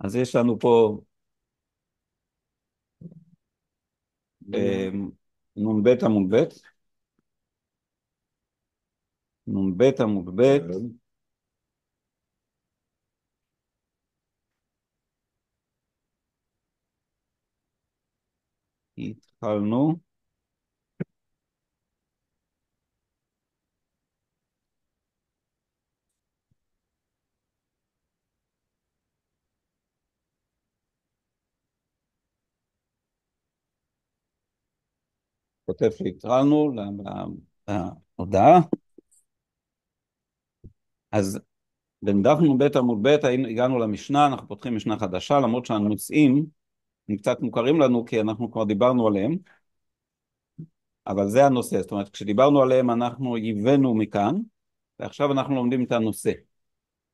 אז יש לנו פה נ"ב עמוד ב', נ"ב עמוד ב', התחלנו, כותב שהתחלנו להודעה, אז בדף נ"ב עמוד ב' הגענו למשנה, אנחנו פותחים משנה חדשה, למרות שהנושאים הם קצת מוכרים לנו כי אנחנו כבר דיברנו עליהם, אבל זה הנושא, זאת אומרת כשדיברנו עליהם אנחנו הבאנו מכאן, ועכשיו אנחנו לומדים את הנושא.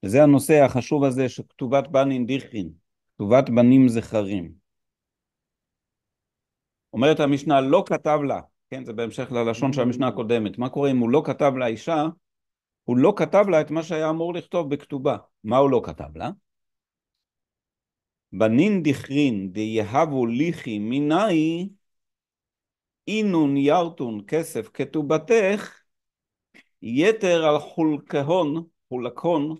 וזה הנושא החשוב הזה שכתובת בנין דיכרין, כתובת בנים זכרים. אומרת המשנה, לא כתב לה, כן, זה בהמשך ללשון של המשנה הקודמת, מה קורה אם הוא לא כתב לאישה? הוא לא כתב לה את מה שהיה אמור לכתוב בכתובה. מה הוא לא כתב לה? בנין דיכרין דייהבו ליחי מיני אינון ירתון כסף כתובתך יתר על חולקהון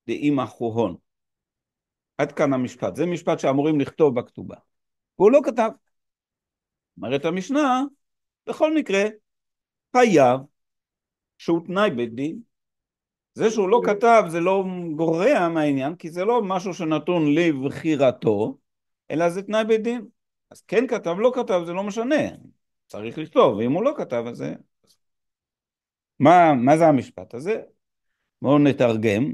דאימא חוהון. עד כאן המשפט. זה משפט שאמורים לכתוב בכתובה. והוא לא כתב. אומרת המשנה, בכל מקרה, חייב שהוא תנאי בית דין. זה שהוא לא כתב זה לא גורע מהעניין, כי זה לא משהו שנתון לבחירתו, אלא זה תנאי בית דין. אז כן כתב, לא כתב, זה לא משנה. צריך לכתוב, ואם הוא לא כתב, אז זה... מה זה המשפט הזה? בואו נתרגם.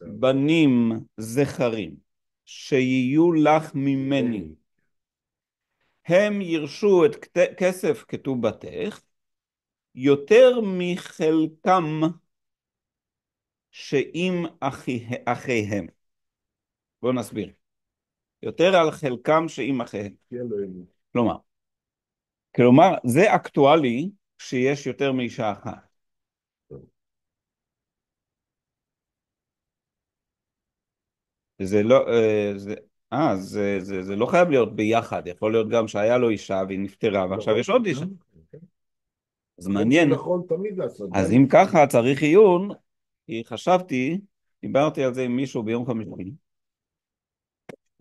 בנים זכרים שיהיו לך ממני, הם ירשו את כסף כתובתך, יותר מחלקם שעם אחיהם. בואו נסביר. יותר על חלקם שעם אחיהם. כלומר, זה אקטואלי שיש יותר מאישה אחת. זה לא, זה לא חייב להיות ביחד, יכול להיות גם שהיה לו אישה והיא נפטרה, ועכשיו יש עוד אישה. אז מעניין. אז אם ככה צריך עיון, כי חשבתי, דיברתי על זה עם מישהו ביום חמישי,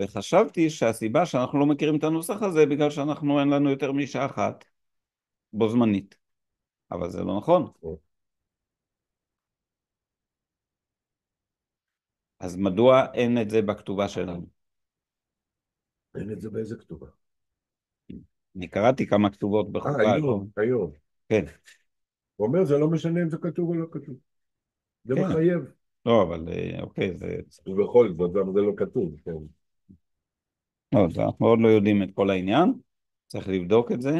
וחשבתי שהסיבה שאנחנו לא מכירים את הנוסח הזה, בגלל שאנחנו אין לנו יותר מאישה אחת, בו זמנית. אבל זה לא נכון. אז מדוע אין את זה בכתובה שלנו? אין את זה באיזה כתובה? אני קראתי כמה כתובות בחוקה. היום. כן. הוא אומר, זה לא משנה אם זה כתוב או לא כתוב. זה כן. מחייב. לא, אבל אוקיי, זה... ובכל זאת, זה לא כתוב, כן. לא, אנחנו עוד לא יודעים את כל העניין, צריך לבדוק את זה.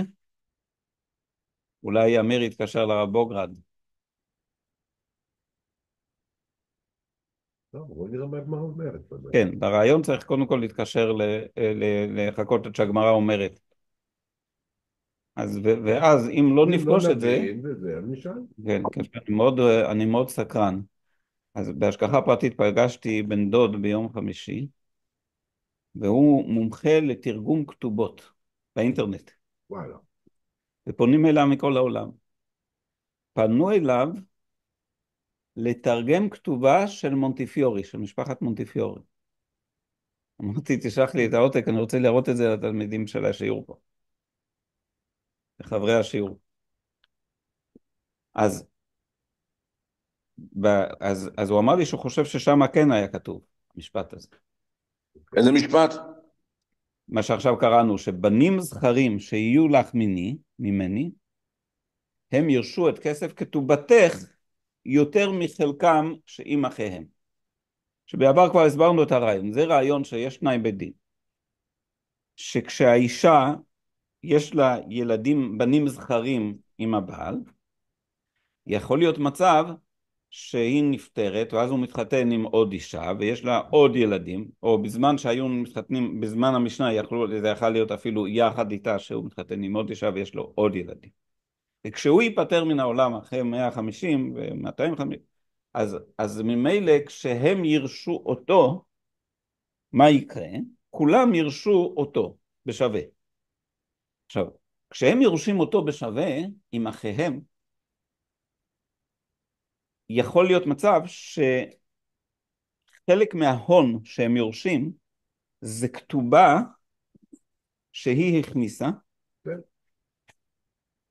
אולי אמיר יתקשר לרב בוגרד. לא, בוא נראה מה הגמרא אומרת. כן, ברעיון צריך קודם כל להתקשר לחכות את שהגמרא אומרת. אז, ואז אם לא אם לא נפגוש את זה, נבין, וזה, אני אשאל. כן, כן, אני מאוד סקרן. אז בהשגחה פרטית פגשתי בן דוד ביום חמישי, והוא מומחה לתרגום כתובות באינטרנט, וואלה. ופונים אליו מכל העולם. פנו אליו לתרגם כתובה של מונטיפיורי, של משפחת מונטיפיורי. אמרתי, תשלח לי את העותק, אני רוצה לראות את זה לתלמידים של השיעור פה, לחברי השיעור. אז, אז הוא אמר לי שהוא חושב ששם כן היה כתוב, המשפט הזה. איזה משפט? מה שעכשיו קראנו, שבנים זכרים שיהיו לך ממני, הם ירשו את כסף כתובתך יותר מחלקם שעם אחיהם. שבעבר כבר הסברנו את הרעיון, זה רעיון שיש תנאי בית דין. שכשהאישה יש לה ילדים, בנים זכרים עם הבעל, יכול להיות מצב שהיא נפטרת, ואז הוא מתחתן עם עוד אישה, ויש לה עוד ילדים, או בזמן שהיו מתחתנים, בזמן המשנה, זה יכול להיות אפילו יחד איתה, שהוא מתחתן עם עוד אישה, ויש לו עוד ילדים. וכשהוא ייפטר מן העולם אחרי 150 ו-250, אז ממילא כשהם ירשו אותו, מה יקרה? כולם ירשו אותו בשווה. עכשיו, כשהם יורשים אותו בשווה עם אחיהם, יכול להיות מצב שחלק מההון שהם יורשים זה כתובה שהיא הכניסה, כן.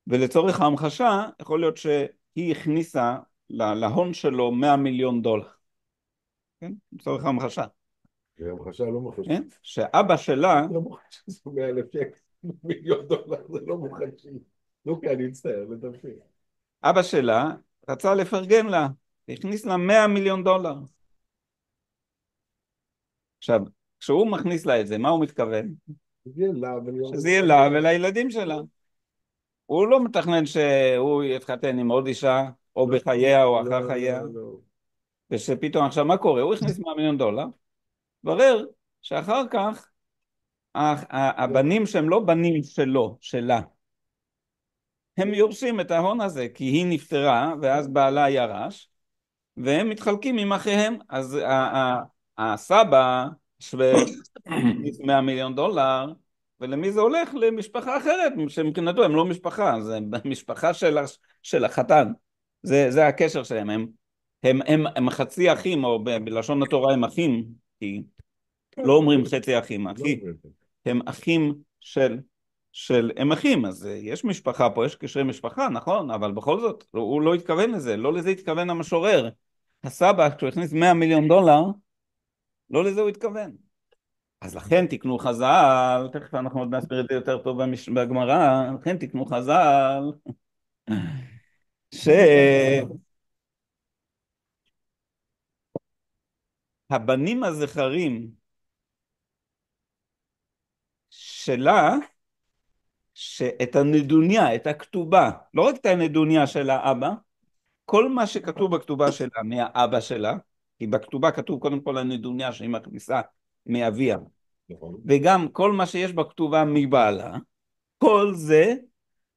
ולצורך ההמחשה יכול להיות שהיא הכניסה להון שלו 100 מיליון דולר. כן? לצורך ההמחשה. זה המחשה לא מוחשי. כן? שאבא שלה... לא מוחשי, זה 100,000 שקל, מיליון דולר, זה לא מוחשי. לא כי אני אצטער, לתמשיך. אבא שלה רצה לפרגן לה, הכניס לה 100 מיליון דולר. עכשיו, כשהוא מכניס לה את זה, מה הוא מתכוון? שזה יהיה לה ולילדים שלה. הוא לא מתכנן שהוא יתחתן עם עוד אישה, או בחייה או אחר חייה. ושפתאום עכשיו מה קורה? הוא הכניס 100 מיליון דולר, ברר שאחר כך הבנים שהם לא בנים שלו, שלה, הם יורשים את ההון הזה, כי היא נפטרה ואז בעלה ירש, והם מתחלקים עם אחיהם. אז הסבא שווה 100 מיליון דולר, ולמי זה הולך? למשפחה אחרת, שמבחינתו הם לא משפחה, זה משפחה של החתן. זה הקשר שלהם. הם חצי אחים, או בלשון התורה הם אחים, כי לא אומרים חצי אחים, הם אחים הם אחים, אז יש משפחה פה, יש קשרי משפחה, נכון, אבל בכל זאת, הוא לא התכוון לזה, לא לזה התכוון המשורר. הסבא, כשהוא הכניס 100 מיליון דולר, לא לזה הוא התכוון. אז לכן תקנו חז"ל, תכף אנחנו עוד נסביר את זה יותר טוב בגמרא, לכן תקנו חז"ל, שהבנים הזכרים שלה, שאת הנדוניה, את הכתובה, לא רק את הנדוניה של האבא, כל מה שכתוב בכתובה שלה מהאבא שלה, כי בכתובה כתוב קודם כל הנדוניה שהיא מכניסה מאביה, וגם כל מה שיש בכתובה מבעלה, כל זה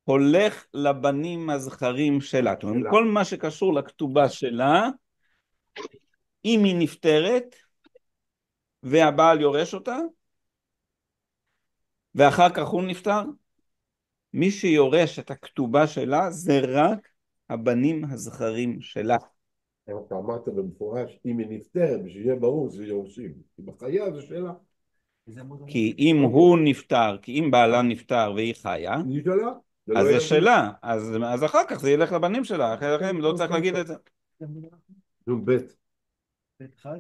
הולך לבנים הזכרים שלה. זאת אומרת, כל מה שקשור לכתובה שלה, אם היא נפטרת והבעל יורש אותה, ואחר כך הוא נפטר, מי שיורש את הכתובה שלה זה רק הבנים הזכרים שלה. אתה אמרת במפורש, אם היא נפטרת, בשביל שיהיה ברור, זה יורשים. כי בחיה זה שאלה. כי אם הוא נפטר, כי אם בעלה נפטר והיא חיה, אז זה שלה, אז אחר כך זה ילך לבנים שלה, אחרים לא צריך להגיד את זה. נו, בית. בית אחד?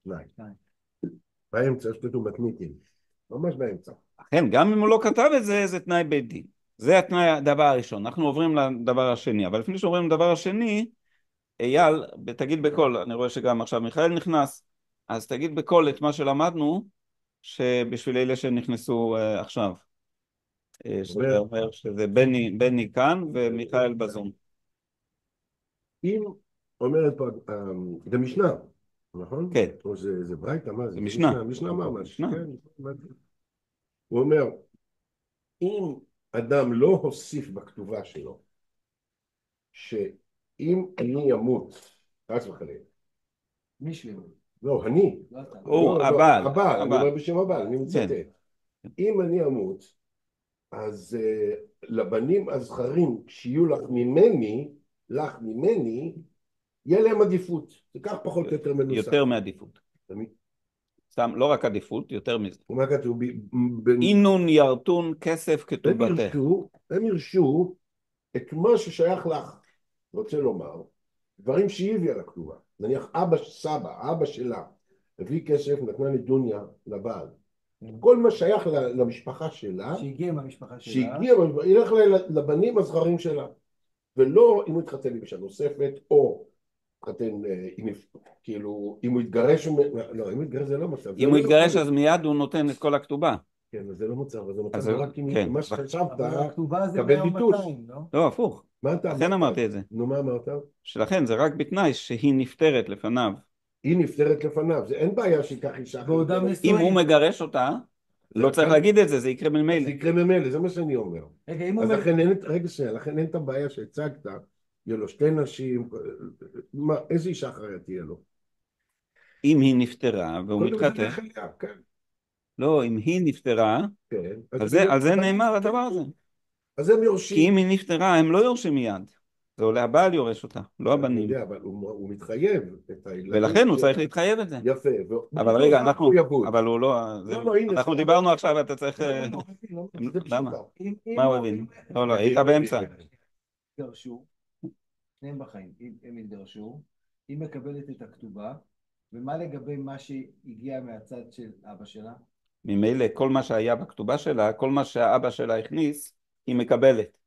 שניים. באמצע שכתוב מתניתים. ממש באמצע. כן, גם אם הוא לא כתב את זה, זה תנאי בית דין. זה התנאי, הדבר הראשון. אנחנו עוברים לדבר השני, אבל לפני שעוברים לדבר השני, אייל, תגיד בקול, אני רואה שגם עכשיו מיכאל נכנס, אז תגיד בקול את מה שלמדנו, שבשביל אלה שנכנסו עכשיו. שזה אומר שזה בני כאן ומיכאל בזום. אם אומרת פה, זה משנה, נכון? כן. או זה ברייתא, מה זה? זה משנה. משנה ממש. הוא אומר, אם אדם לא הוסיף בכתובה שלו, שאם אני אמות, חס וחלילה. מישהו. לא, אני. הוא, הבעל. אני אומר בשם הבעל, אני מצטט. אם אני אמות, אז לבנים הזכרים שיהיו לך ממני, יהיה להם עדיפות. זה כך פחות או יותר מנוסח. יותר מעדיפות. סתם, לא רק עדיפות, יותר מזה. ומה כתוב? אינון ירתון כסף כתובתך. הם ירשו את מה ששייך לך. רוצה לומר, דברים שהיא הביאה לכתובה. נניח אבא שלה, הביא כסף, נתנה נדוניה לבעל. כל מה שייך למשפחה שלה, שהגיע מהמשפחה שלה, ילך לבנים הזכרים שלה. ולא אם הוא התחתן עם אישה נוספת, או התחתן, כאילו, אם הוא התגרש, לא, אם הוא התגרש זה לא מצב. אם הוא התגרש אז מיד הוא נותן את כל הכתובה. כן, זה לא מצב, זה מצב רק אם מה שחשבת, קבל ביטול. לא, הפוך. לכן אמרתי את זה. נו, מה אמרת? שלכן זה רק בתנאי שהיא נפטרת לפניו. היא נפטרת לפניו, אין בעיה שיקח אישה. אם הוא מגרש אותה, לא צריך להגיד את זה, זה יקרה ממילא. זה יקרה ממילא, זה מה שאני אומר. אז לכן אין את הבעיה שהצגת, יהיה לו שתי נשים, איזה אישה אחרת תהיה לו? אם היא נפטרה והוא קודם זה מתחתן, בחליה, כן. לא, אם היא נפטרה, כן. על זה נאמר הדבר הזה. אז הם כי יורשים. אם היא נפטרה, הם לא יורשים מיד. זה עולה, הבעל יורש אותה, לא אני הבנים. יודע, אבל הוא מתחייב את הילדים. ולכן הוא צריך להתחייב את זה. יפה. אבל רגע, אבל הוא לא, הנה, אנחנו דיברנו עכשיו, אתה צריך, זה למה? פשוטה. מה הוא הבין? לא, היית באמצע. התגרשו, שניהם בחיים, אם הם התגרשו, היא מקבלת את הכתובה, ומה לגבי מה שהגיע מהצד של אבא שלה? ממילא כל מה שהיה בכתובה שלה, כל מה שהאבא שלה הכניס, היא מקבלת.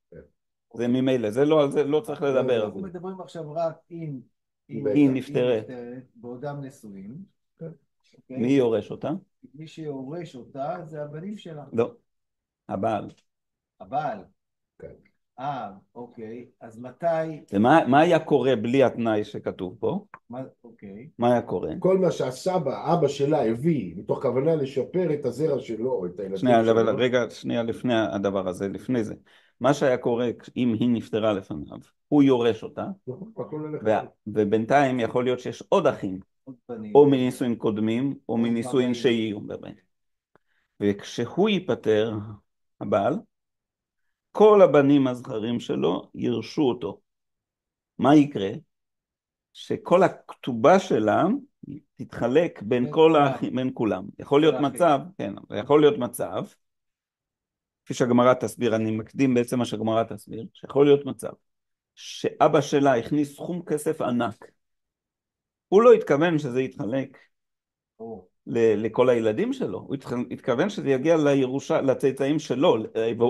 זה ממילא, זה לא, על זה לא צריך לדבר. אנחנו מדברים עכשיו רק אם היא נפטרת. בעודם נשואים. מי יורש אותה? מי שיורש אותה זה הבנים שלה. לא, הבעל. הבעל. אוקיי, אז מתי... ומה היה קורה בלי התנאי שכתוב פה? אוקיי. מה היה קורה? כל מה שהסבא, אבא שלה הביא, מתוך כוונה לשפר את הזרע שלו, את הילדים שנייה, שלו. רגע, שנייה לפני הדבר הזה, לפני זה. מה שהיה קורה אם היא נפטרה לפניו, הוא יורש אותה, ובינתיים יכול להיות שיש עוד אחים, או מנישואים קודמים, או מנישואים שיהיו בבית. וכשהוא ייפטר, הבעל, כל הבנים הזכרים שלו ירשו אותו. מה יקרה? שכל הכתובה שלה תתחלק בין כל האחים, בין כולם. יכול להיות מצב, כן, יכול להיות מצב, כפי שהגמרא תסביר, אני מקדים בעצם מה שהגמרא תסביר, שיכול להיות מצב שאבא שלה הכניס סכום כסף ענק. הוא לא התכוון שזה יתחלק לכל הילדים שלו, הוא התכוון שזה יגיע לירושה, לצאצאים שלו,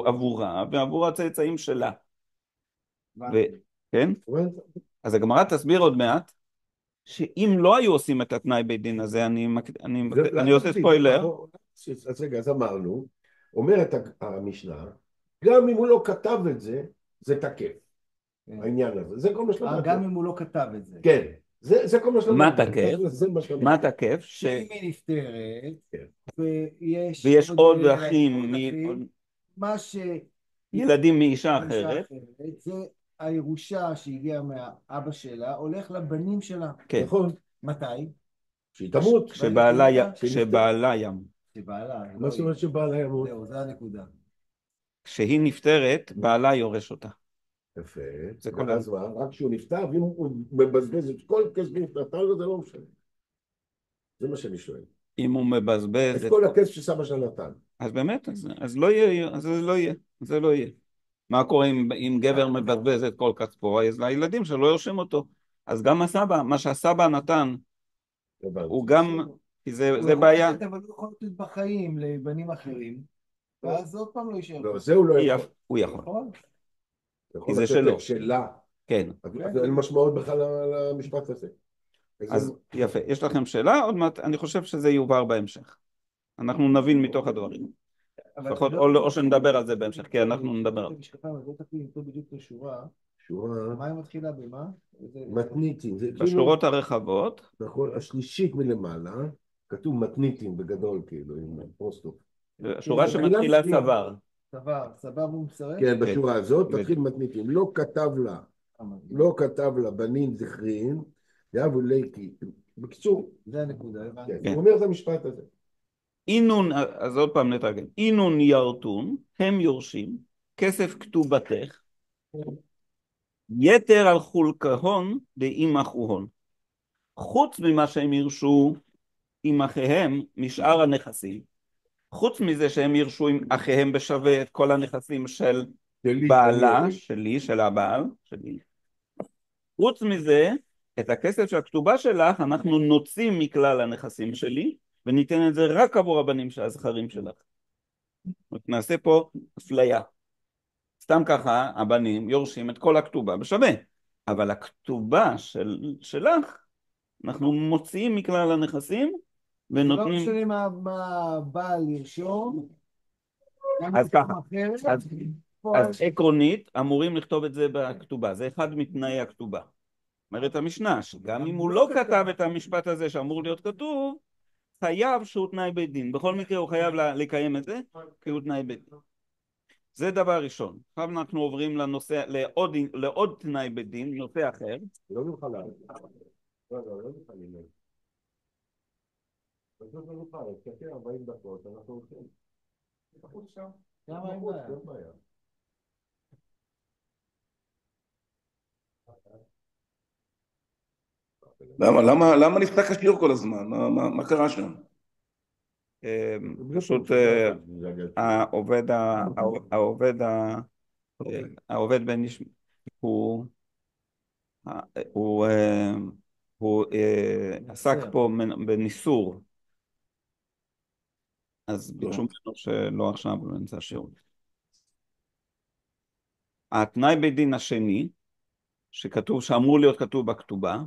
עבורה ועבור הצאצאים שלה. כן? אז הגמרא תסביר עוד מעט, שאם לא היו עושים את התנאי בית דין הזה, אני עושה ספוילר. אז רגע, אז אמרנו, אומרת המשנה, גם אם הוא לא כתב את זה, זה תקף. העניין הזה, זה כל מה שלמדנו. גם אם הוא לא כתב את זה. כן, זה כל מה שלמדנו. מה תקף? מה תקף? שאם היא נפטרת, ויש עוד אחים, מה ילדים מאישה אחרת, זה הירושה שהגיעה מהאבא שלה, הולך לבנים שלה. כן. נכון. מתי? שהיא תמות. כשבעלה ימות. מה זאת אומרת שבעלה ימות? זהו, זה הנקודה. כשהיא נפטרת, בעלה יורש אותה. יפה. זה כל ואז מה? רק כשהוא נפטר, ואם הוא מבזבז את כל כסף נפטר לו, זה לא משנה. זה מה שאני שואל. אם הוא מבזבז את כל הכסף שסבא שלה נתן. אז באמת, אז לא יהיה, אז זה לא יהיה. מה קורה אם גבר מבזבז את כל כספו, אז לילדים שלא יורשים אותו. אז גם הסבא, מה שהסבא נתן, הוא גם, כי זה בעיה. אבל הוא יכול לתת בחיים לבנים אחרים, ואז עוד פעם לא יישאר. לא, זה הוא לא יכול. הוא יכול. כי זה שלו. שלה. כן. אז אין משמעות בכלל למשפט הזה. אז יפה, יש לכם שאלה? עוד מעט, אני חושב שזה יובהר בהמשך. אנחנו נבין מתוך הדברים. לפחות, או שנדבר על זה בהמשך, כי אנחנו נדבר על זה. לא תקליט פה בדיוק את השורה. שורה... מה היא מתחילה במה? מתניתים. בשורות הרחבות. נכון, השלישית מלמעלה, כתוב מתניתים בגדול, כאילו, עם פוסטוף. השורה שמתחילה סבר. סבר הוא מסרב? כן, בשורה הזאת, תתחיל מתניתים. לא כתב לה בנים זכריים, יאבו ליקי. בקיצור, זה הנקודה. הוא אומר את המשפט הזה. אינון, אז עוד פעם נתרגם, אינון ירתון, הם יורשים, כסף כתובתך, יתר על חולקהון דאימך הון. חוץ ממה שהם ירשו עם אחיהם משאר הנכסים, חוץ מזה שהם ירשו עם אחיהם בשווה את כל הנכסים של בעלה, שלי, של הבעל, שלי. חוץ מזה, את הכסף של הכתובה שלך אנחנו נוציא מכלל הנכסים שלי, וניתן את זה רק עבור הבנים של הזכרים שלך. נעשה פה אפליה. סתם ככה, הבנים יורשים את כל הכתובה בשווה, אבל הכתובה שלך, אנחנו מוציאים מכלל הנכסים, ונותנים... לא משנה מה בעל ירשום. אז ככה, אז עקרונית אמורים לכתוב את זה בכתובה, זה אחד מתנאי הכתובה. אומרת המשנה, שגם אם הוא לא כתב את המשפט הזה שאמור להיות כתוב, חייב שהוא תנאי בית דין. בכל מקרה הוא חייב לקיים את זה, כי הוא תנאי בית דין. זה דבר ראשון. עכשיו אנחנו עוברים לנושא, לעוד תנאי בית דין, נושא אחר. לא נוכל להגיד. לא נוכל להגיד. אז לא נוכל, תקן 40 דקות, אנחנו הולכים. בחוץ שם. שם אין בחוץ, בעיה. אין בעיה. למה נפתח השיעור כל הזמן? מה קרה שם? פשוט העובד בן איש הוא הוא הוא עסק פה בניסור, אז ביקשו ממנו שלא עכשיו, לא נמצא שיעור. התנאי בית דין השני, שכתוב, שאמור להיות כתוב בכתובה,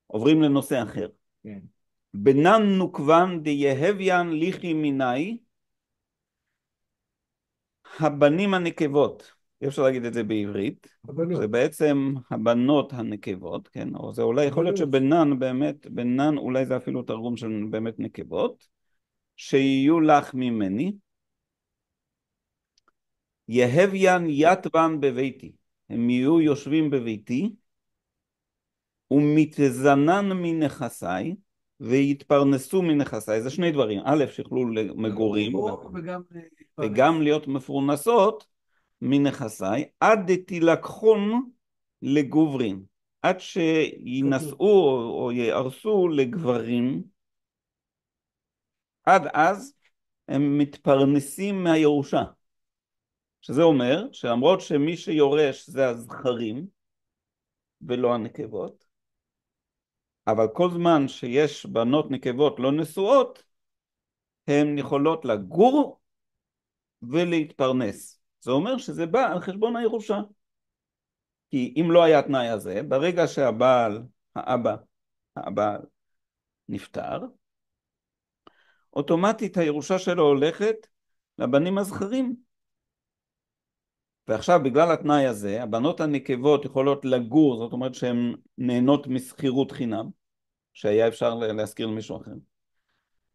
עוברים לנושא אחר. כן. בנן נוקבן דיהביאן ליחי מיני, הבנים הנקבות, אי אפשר להגיד את זה בעברית, זה בעצם הבנות הנקבות, כן? או זה אולי יכול להיות שבנן באמת, בנן אולי זה אפילו תרגום של באמת נקבות, שיהיו לך ממני, יהביאן יתבן בביתי, הם יהיו יושבים בביתי, ומתזנן מנכסיי, ויתפרנסו מנכסיי, זה שני דברים, א', שיוכלו למגורים, וגם להיות מפורנסות מנכסיי, עד דתילקחון לגוברין, עד שינסעו או יארסו לגברים, עד אז הם מתפרנסים מהירושה, שזה אומר שלמרות שמי שיורש זה הזכרים ולא הנקבות, אבל כל זמן שיש בנות נקבות לא נשואות, הן יכולות לגור ולהתפרנס. זה אומר שזה בא על חשבון הירושה. כי אם לא היה התנאי הזה, ברגע האבא נפטר, אוטומטית הירושה שלו הולכת לבנים הזכרים. ועכשיו בגלל התנאי הזה, הבנות הנקבות יכולות לגור, זאת אומרת שהן נהנות מסחירות חינם, שהיה אפשר להזכיר למישהו אחר.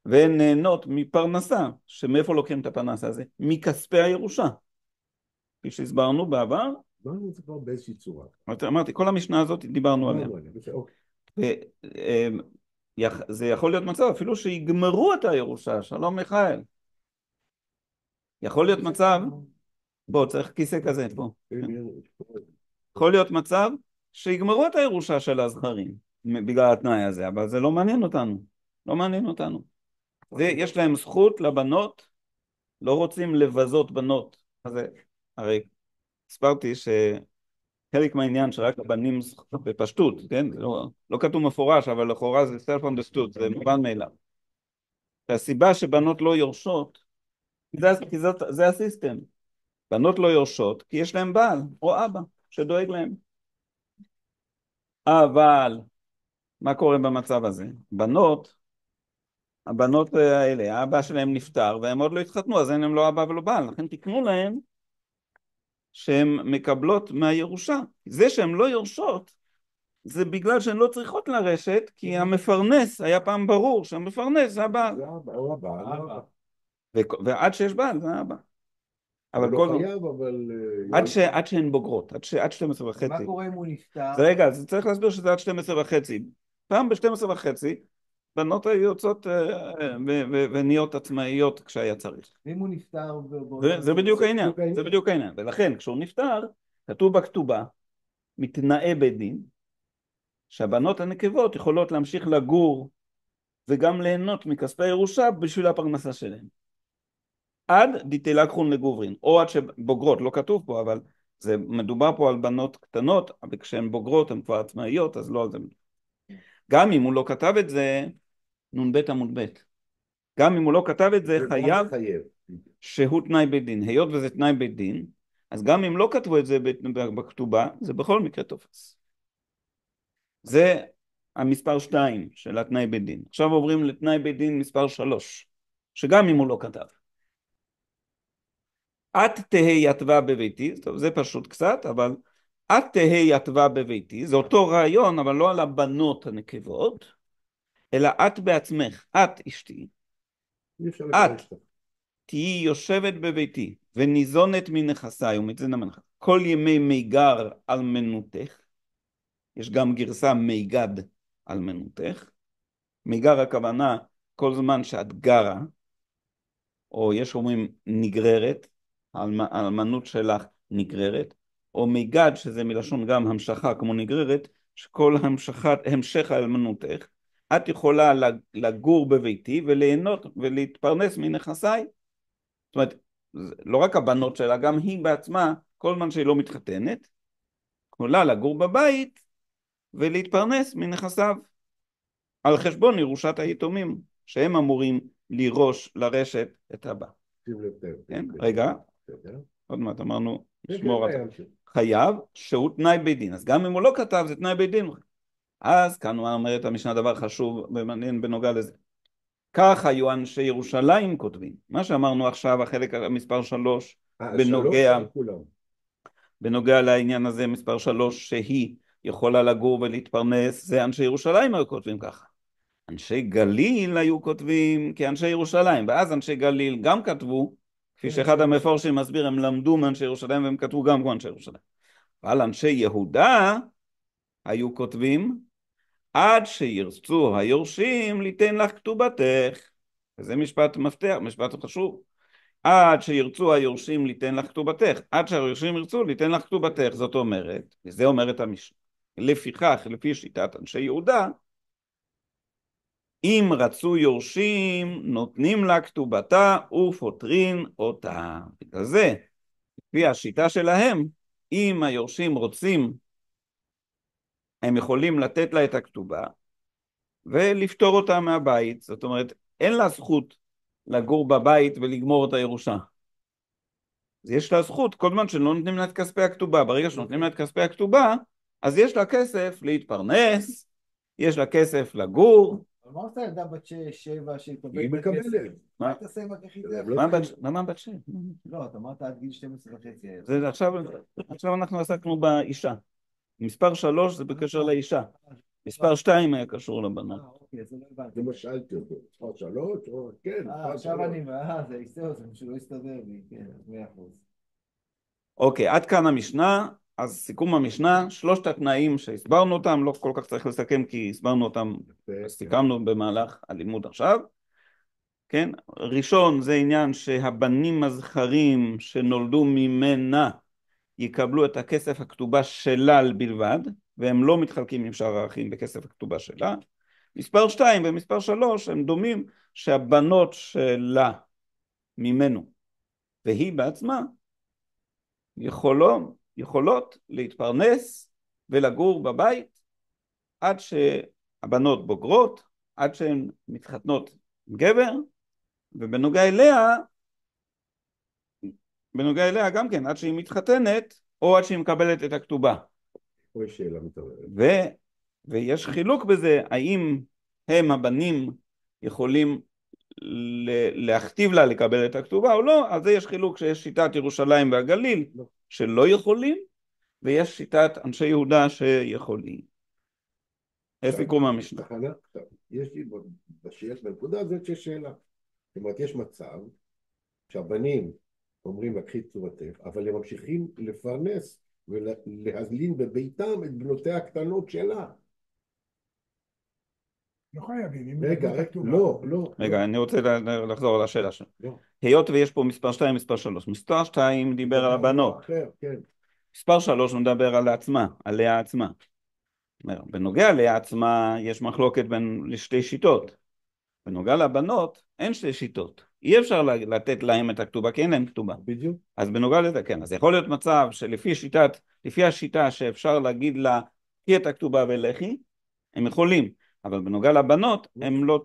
והן נהנות מפרנסה, שמאיפה לוקחים את הפרנסה הזה? מכספי הירושה. כפי שהסברנו בעבר. אמרנו את זה כבר באיזושהי צורה. אמרתי, כל המשנה הזאת דיברנו עליה. זה יכול להיות מצב, אפילו שיגמרו את הירושה, שלום מיכאל. יכול להיות מצב, בוא, צריך כיסא כזה, בוא. יכול להיות מצב שיגמרו את הירושה של הזכרים, בגלל התנאי הזה, אבל זה לא מעניין אותנו. לא מעניין אותנו. יש להם זכות לבנות, לא רוצים לבזות בנות. אז הרי הסברתי שחלק מהעניין שרק הבנים בפשטות, כן? לא כתוב מפורש, אבל לכאורה זה self-understood, זה מובן מאליו. והסיבה שבנות לא יורשות, כי זה הסיסטם. בנות לא יורשות כי יש להם בעל או אבא שדואג להם. אבל מה קורה במצב הזה? הבנות האלה, האבא שלהם נפטר והם עוד לא התחתנו, אז אין להם לא אבא ולא בעל, לכן תקנו להם שהן מקבלות מהירושה. זה שהן לא יורשות, זה בגלל שהן לא צריכות לרשת, כי המפרנס, היה פעם ברור שהמפרנס זה הבעל. זה אבא, הוא הבעל. ועד שיש בעל זה אבא. אבל לא חייב, אבל... עד שהן בוגרות, עד 12 וחצי. מה קורה אם הוא נפטר? זה רגע, זה צריך להסביר שזה עד 12 וחצי. פעם ב-12 וחצי, בנות היו יוצאות ונהיות עצמאיות כשהיה צריך. ואם הוא נפטר... זה בדיוק העניין, זה בדיוק העניין. ולכן, כשהוא נפטר, כתוב בכתובה, מתנאי בית דין, שהבנות הנקבות יכולות להמשיך לגור וגם ליהנות מכספי הירושה בשביל הפרנסה שלהם. עד דתילקחון לגוברין, או עד שבוגרות, לא כתוב פה, אבל זה מדובר פה על בנות קטנות, וכשהן בוגרות הן כבר עצמאיות, אז לא על זה. גם אם הוא לא כתב את זה, נ"ב עמוד ב'. גם אם הוא לא כתב את זה, חייב שהוא תנאי בית דין. היות וזה תנאי בית דין, אז גם אם לא כתבו את זה בכתובה, זה בכל מקרה תופס. זה המספר 2 של התנאי בית דין. עכשיו עוברים לתנאי בית דין מספר 3, שגם אם הוא לא כתב. את תהי יתבה בביתי, טוב, זה פשוט קצת, אבל את תהי יתבה בביתי, זה אותו רעיון, אבל לא על הבנות הנקבות, אלא את בעצמך, את אשתי, את תהי יושבת בביתי, וניזונת מנכסיי ומתזנה מנכסיי, כל ימי מיגר על מנותך, יש גם גרסה מיגד על מנותך, מיגר הכוונה כל זמן שאת גרה, או יש אומרים נגררת, האלמנות שלך נגררת, או מיגד, שזה מלשון גם המשכה כמו נגררת, שכל המשך האלמנותך, את יכולה לגור בביתי וליהנות ולהתפרנס מנכסיי. זאת אומרת, לא רק הבנות שלה, גם היא בעצמה, כל זמן שהיא לא מתחתנת, יכולה לגור בבית ולהתפרנס מנכסיו, על חשבון ירושת היתומים, שהם אמורים לירוש לרשת את הבא. שים לב, כן? רגע, בסדר. עוד מעט אמרנו, כן, שמור על כן, זה. ימשיך. חייב שהוא תנאי בית דין, אז גם אם הוא לא כתב זה תנאי בית דין. אז כאן הוא אומר את המשנה דבר חשוב ומעניין בנוגע לזה. כך היו אנשי ירושלים כותבים. מה שאמרנו עכשיו, החלק מספר 3, בנוגע, כולם. בנוגע לעניין הזה מספר 3, שהיא יכולה לגור ולהתפרנס, זה אנשי ירושלים היו כותבים ככה. אנשי גליל היו כותבים כאנשי ירושלים, ואז אנשי גליל גם כתבו, כפי שאחד המפורשים מסביר, הם למדו מאנשי ירושלים והם כתבו גם כמו אנשי ירושלים. אבל אנשי יהודה היו כותבים, עד שירצו היורשים ליתן לך כתובתך. וזה משפט מפתח, משפט חשוב. עד שירצו היורשים ליתן לך כתובתך. עד שהיורשים ירצו ליתן לך כתובתך. זאת אומרת, וזה אומרת המשנה. לפיכך, לפי שיטת אנשי יהודה, אם רצו יורשים, נותנים לה כתובתה ופותרין אותה. בגלל זה, לפי השיטה שלהם, אם היורשים רוצים, הם יכולים לתת לה את הכתובה, ולפתור אותה מהבית. זאת אומרת, אין לה זכות לגור בבית ולגמור את הירושה. אז יש לה זכות, כל זמן שלא נותנים לה את כספי הכתובה. ברגע שנותנים לה את כספי הכתובה, אז יש לה כסף להתפרנס, יש לה כסף לגור. אבל מה עושה ילדה בת 6-7 שהיא היא מקבלת. מה אתה עושה עם הכחידה? למה בת 6? לא, אתה אמרת עד גיל 12 וחצי. זה עכשיו אנחנו עסקנו באישה. מספר 3 זה בקשר לאישה. מספר 2 היה קשור לבנות. אוקיי, זה לא הבנתי. זה מה שאלתי אותו. מספר 3 או כן, מספר עכשיו 3. אני, זה יסתר, זה משהו לא יסתדר לי, כן, 100%. אוקיי, עד כאן המשנה. אז סיכום המשנה, 3 התנאים שהסברנו אותם, לא כל כך צריך לסכם כי הסברנו אותם, סיכמנו במהלך הלימוד עכשיו. כן, ראשון זה עניין שהבנים הזכרים שנולדו ממנה יקבלו את הכסף הכתובה שלה בלבד, והם לא מתחלקים עם שאר האחים בכסף הכתובה שלה. מספר 2 ומספר 3 הם דומים, שהבנות שלה ממנו והיא בעצמה יכולות להתפרנס ולגור בבית עד שהבנות בוגרות, עד שהן מתחתנות עם גבר, ובנוגע אליה גם כן, עד שהיא מתחתנת או עד שהיא מקבלת את הכתובה. פה יש שאלה מתעוררת. ויש חילוק בזה, האם הם הבנים יכולים להכתיב לה לקבל את הכתובה או לא. אז זה יש חילוק, שיש שיטת ירושלים והגליל שלא יכולים, ויש שיטת אנשי יהודה שיכולים. איפה יקרו מהמשנה? יש לי בנקודה הזאת יש שאלה. זאת אומרת, יש מצב שהבנים אומרים לקחי כתובתך, אבל הם ממשיכים לפרנס ולהזלין בביתם את בנותיה הקטנות שלה. לא חייבים. רגע, לא. רגע, אני רוצה לחזור על השאלה שלנו. לא. היות ויש פה מספר 2 ומספר 3. מספר 2 דיבר על הבנות. כן. מספר 3 הוא מדבר על עצמה, עליה עצמה. בנוגע עליה עצמה יש מחלוקת בין לשתי שיטות. בנוגע לבנות אין שתי שיטות. אי אפשר לתת להם את הכתובה, כי אין להם כתובה. בדיוק. אז בנוגע לזה, כן. אז יכול להיות מצב לפי השיטה שאפשר להגיד לה, קחי את הכתובה ולכי, הם יכולים. אבל בנוגע לבנות,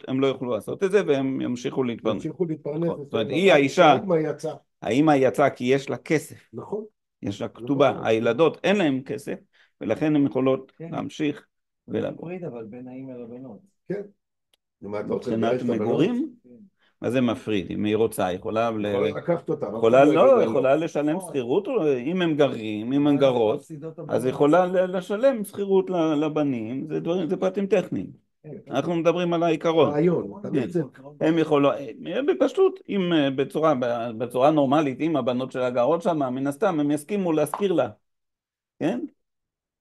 הם לא יוכלו לעשות את זה, והם ימשיכו להתפרנס. ימשיכו להתפרנס. זאת אומרת, היא האישה, יצא. האמא יצאה כי יש לה כסף. נכון. יש לה כתובה. הילדות אין להם כסף, ולכן הן יכולות להמשיך ולגור. אבל בין האמא לבנות. כן. מבחינת מגורים? מה זה מפריד? אם היא רוצה, היא יכולה לקחת אותה. יכולה לשלם שכירות, אם הם גרים, אם הם גרות, אז היא יכולה לשלם שכירות לבנים, זה פרטים טכניים. אנחנו מדברים על העיקרון. רעיון. הם יכולות, בפשטות, אם בצורה נורמלית, אם הבנות של הגרות שם, מן הסתם הם יסכימו להזכיר לה. כן?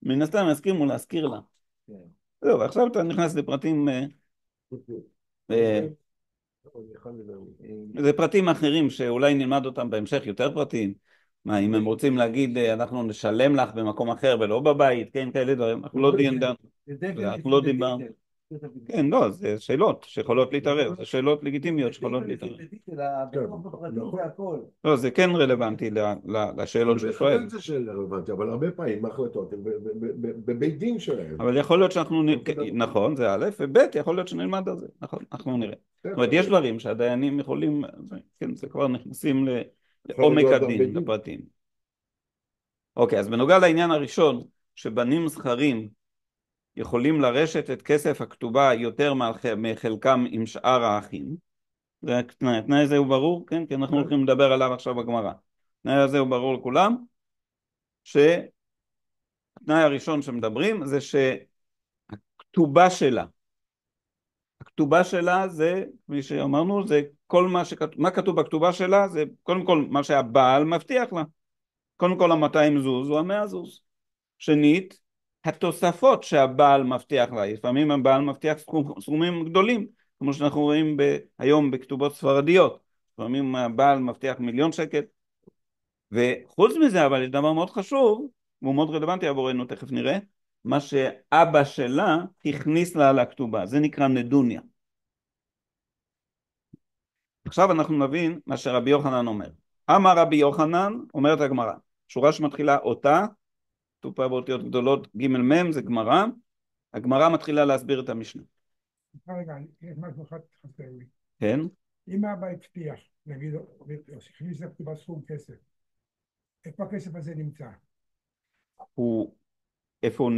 מן הסתם הם יסכימו להזכיר לה. זהו, ועכשיו אתה נכנס לפרטים זה פרטים אחרים שאולי נלמד אותם בהמשך, יותר פרטים. מה, אם הם רוצים להגיד, אנחנו נשלם לך במקום אחר ולא בבית, כן, כאלה דברים, אנחנו לא דיברנו. אנחנו לא דיברנו. כן, לא, זה שאלות שיכולות להתערב, זה שאלות לגיטימיות שיכולות להתערב. לא, זה כן רלוונטי לשאלות שהוא שואל. זה שאלה רלוונטי, אבל הרבה פעמים ההחלטות הן בבית דין שלהם. אבל יכול להיות שאנחנו, נכון, זה א', וב', יכול להיות שנלמד על זה, נכון, אנחנו נראה. זאת אומרת, יש דברים שהדיינים יכולים, כן, זה כבר נכנסים לעומק הדין, לפרטים. אוקיי, אז בנוגע לעניין הראשון, שבנים זכרים יכולים לרשת את כסף הכתובה יותר מחלקם עם שאר האחים, זה התנאי הזה הוא ברור, כן? כי אנחנו הולכים לדבר עליו עכשיו בגמרא. התנאי הזה הוא ברור לכולם, שהתנאי הראשון שמדברים זה שהכתובה שלה, הכתובה שלה זה, כפי שאמרנו, זה כל מה כתוב בכתובה שלה, זה קודם כל מה שהבעל מבטיח לה. קודם כל 200 זוז או 100 זוז. שנית, התוספות שהבעל מבטיח לה, לפעמים הבעל מבטיח סכומים גדולים, כמו שאנחנו רואים היום בכתובות ספרדיות, לפעמים הבעל מבטיח 1,000,000 שקל, וחוץ מזה, אבל יש דבר מאוד חשוב, והוא מאוד רלוונטי עבורנו, תכף נראה, מה שאבא שלה הכניס לה לכתובה, זה נקרא נדוניה. עכשיו אנחנו נבין מה שרבי יוחנן אומר. אמר רבי יוחנן, אומרת הגמרא, שורה שמתחילה אותה, כתוב באותיות גדולות, ג' מ' זה גמרא, הגמרא מתחילה להסביר את המשנה. רגע, יש משהו אחד חסר לי. כן? אם אבא הבטיח, נגיד, הכניס לכתובה סכום כסף, איפה הכסף הזה נמצא? איפה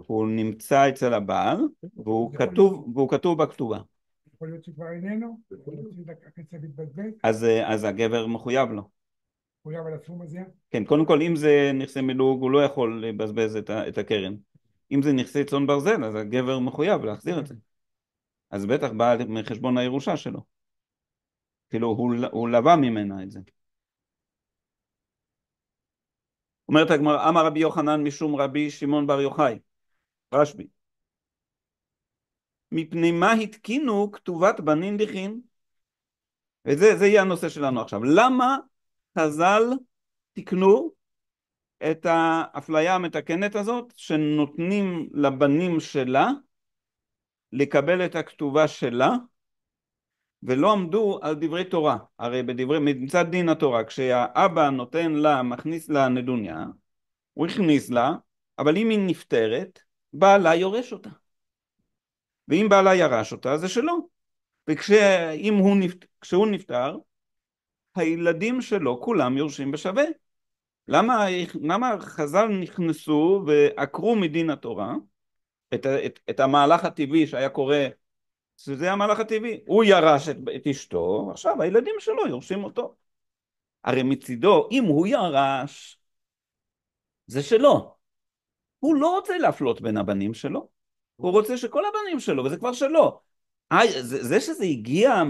הוא נמצא אצל הבעל, והוא כתוב בכתובה. יכול להיות שכבר איננו, הכסף יתבזבז. אז הגבר מחויב לו. מחויב על הסכום הזה? כן, קודם כל אם זה נכסי מילוג הוא לא יכול לבזבז את הקרן. אם זה נכסי צאן ברזל אז הגבר מחויב להחזיר את זה. אז בטח בא מחשבון הירושה שלו. כאילו הוא לווה ממנה את זה. אומרת הגמרא, אמר רבי יוחנן משום רבי שמעון בר יוחאי, רשב"י, מפני מה התקינו כתובת בנין דכין? וזה יהיה הנושא שלנו עכשיו. למה חז"ל תקנו את האפליה המתקנת הזאת שנותנים לבנים שלה לקבל את הכתובה שלה ולא עמדו על דברי תורה? הרי מצד דין התורה כשהאבא נותן לה, מכניס לה נדוניה, הוא הכניס לה, אבל אם היא נפטרת בעלה יורש אותה, ואם בעלה ירש אותה זה שלו, וכשהוא נפטר הילדים שלו כולם יורשים בשווה. למה חז"ל נכנסו ועקרו מדין התורה את המהלך הטבעי שהיה קורה, שזה המהלך הטבעי, הוא ירש את אשתו, עכשיו הילדים שלו יורשים אותו. הרי מצידו אם הוא ירש זה שלו, הוא לא רוצה להפלות בין הבנים שלו, הוא רוצה שכל הבנים שלו, וזה כבר שלו. זה שזה הגיע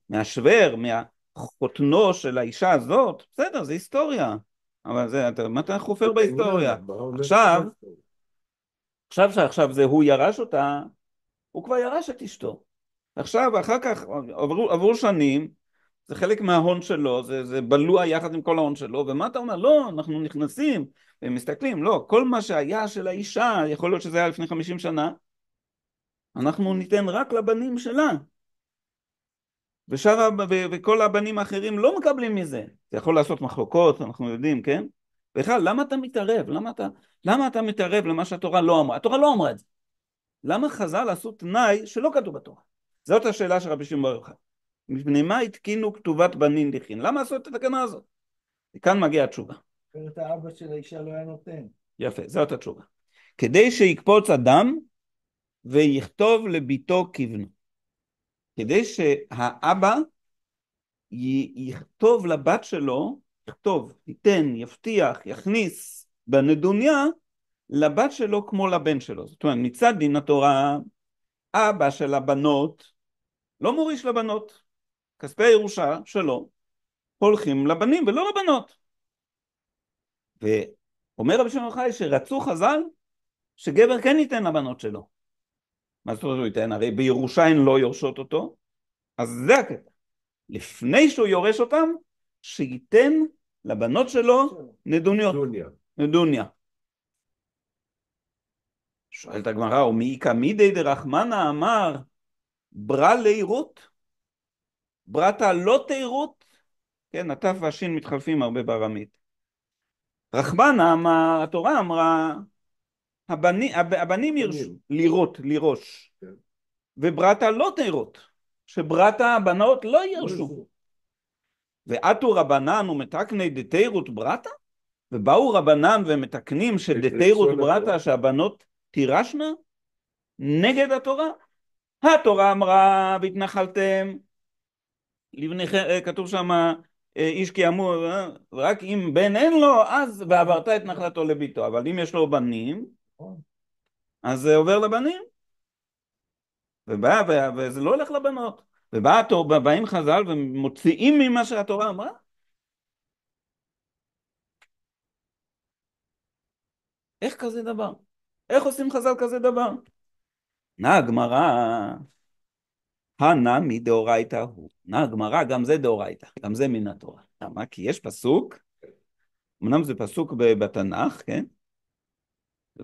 מהשוור, מהחותנו של האישה הזאת, בסדר, זה היסטוריה, אבל מה אתה חופר בהיסטוריה? עכשיו זה הוא ירש אותה, הוא כבר ירש את אשתו. עכשיו אחר כך עברו שנים, זה חלק מההון שלו, זה בלוע יחד עם כל ההון שלו, ומה אתה אומר? לא, אנחנו נכנסים ומסתכלים, לא, כל מה שהיה של האישה, יכול להיות שזה היה לפני 50 שנה, אנחנו ניתן רק לבנים שלה. וכל הבנים האחרים לא מקבלים מזה. זה יכול לעשות מחלוקות, אנחנו יודעים, כן? בכלל, למה אתה מתערב? למה אתה מתערב למה שהתורה לא אמרה? התורה לא אמרה את זה. למה חז"ל עשו תנאי שלא כתוב בתורה? זאת השאלה של רבי שמעון בר יוחאי. מפני מה התקינו כתובת בנין דכין? למה עשו את התקנה הזאת? וכאן מגיעה התשובה. אחרת האבא של האישה לא היה נותן. יפה, זאת התשובה. כדי שיקפוץ אדם ויכתוב לביתו כבנו. כדי שהאבא יכתוב לבת שלו, ייתן, יבטיח, יכניס בנדוניה לבת שלו כמו לבן שלו. זאת אומרת, מצד דין התורה, אבא של הבנות לא מוריש לבנות. כספי הירושה שלו הולכים לבנים ולא לבנות. ואומר רבי שמעון בר יוחאי שרצו חז"ל שגבר כן ייתן לבנות שלו. מה זאת אומרת הוא ייתן? הרי בירושה הן לא יורשות אותו, אז זה הקטע. לפני שהוא יורש אותם, שייתן לבנות שלו נדוניות, דוניה. נדוניה. שואלת הגמרא, ומאיכא מידי דרחמנא אמר, ברא לירות, בראת לא תירות, כן, התף והשין מתחלפים הרבה בארמית. רחמנא אמר, התורה אמרה, הבנים ירשו, לירות, לירוש. כן. ובראת לא תירות, שבראת הבנות לא ירשו. ועתו רבנן ומתקני דתירות בראת? ובאו רבנן ומתקנים שדתירות בראת שהבנות תירשנה? נגד התורה? התורה אמרה והתנחלתם לבניכם, כתוב שם איש כי אמור, רק אם בן אין לו אז ועברת את נחלתו לביתו, אבל אם יש לו בנים אז זה עובר לבנים, וזה לא הולך לבנות. ובאים חז"ל ומוציאים ממה שהתורה אמרה. איך כזה דבר? איך עושים חז"ל כזה דבר? נא הגמרא, הנא מדאורייתא הוא. נא הגמרא, גם זה דאורייתא, גם זה מן התורה. למה? כי יש פסוק, אמנם זה פסוק בתנ"ך, כן? זה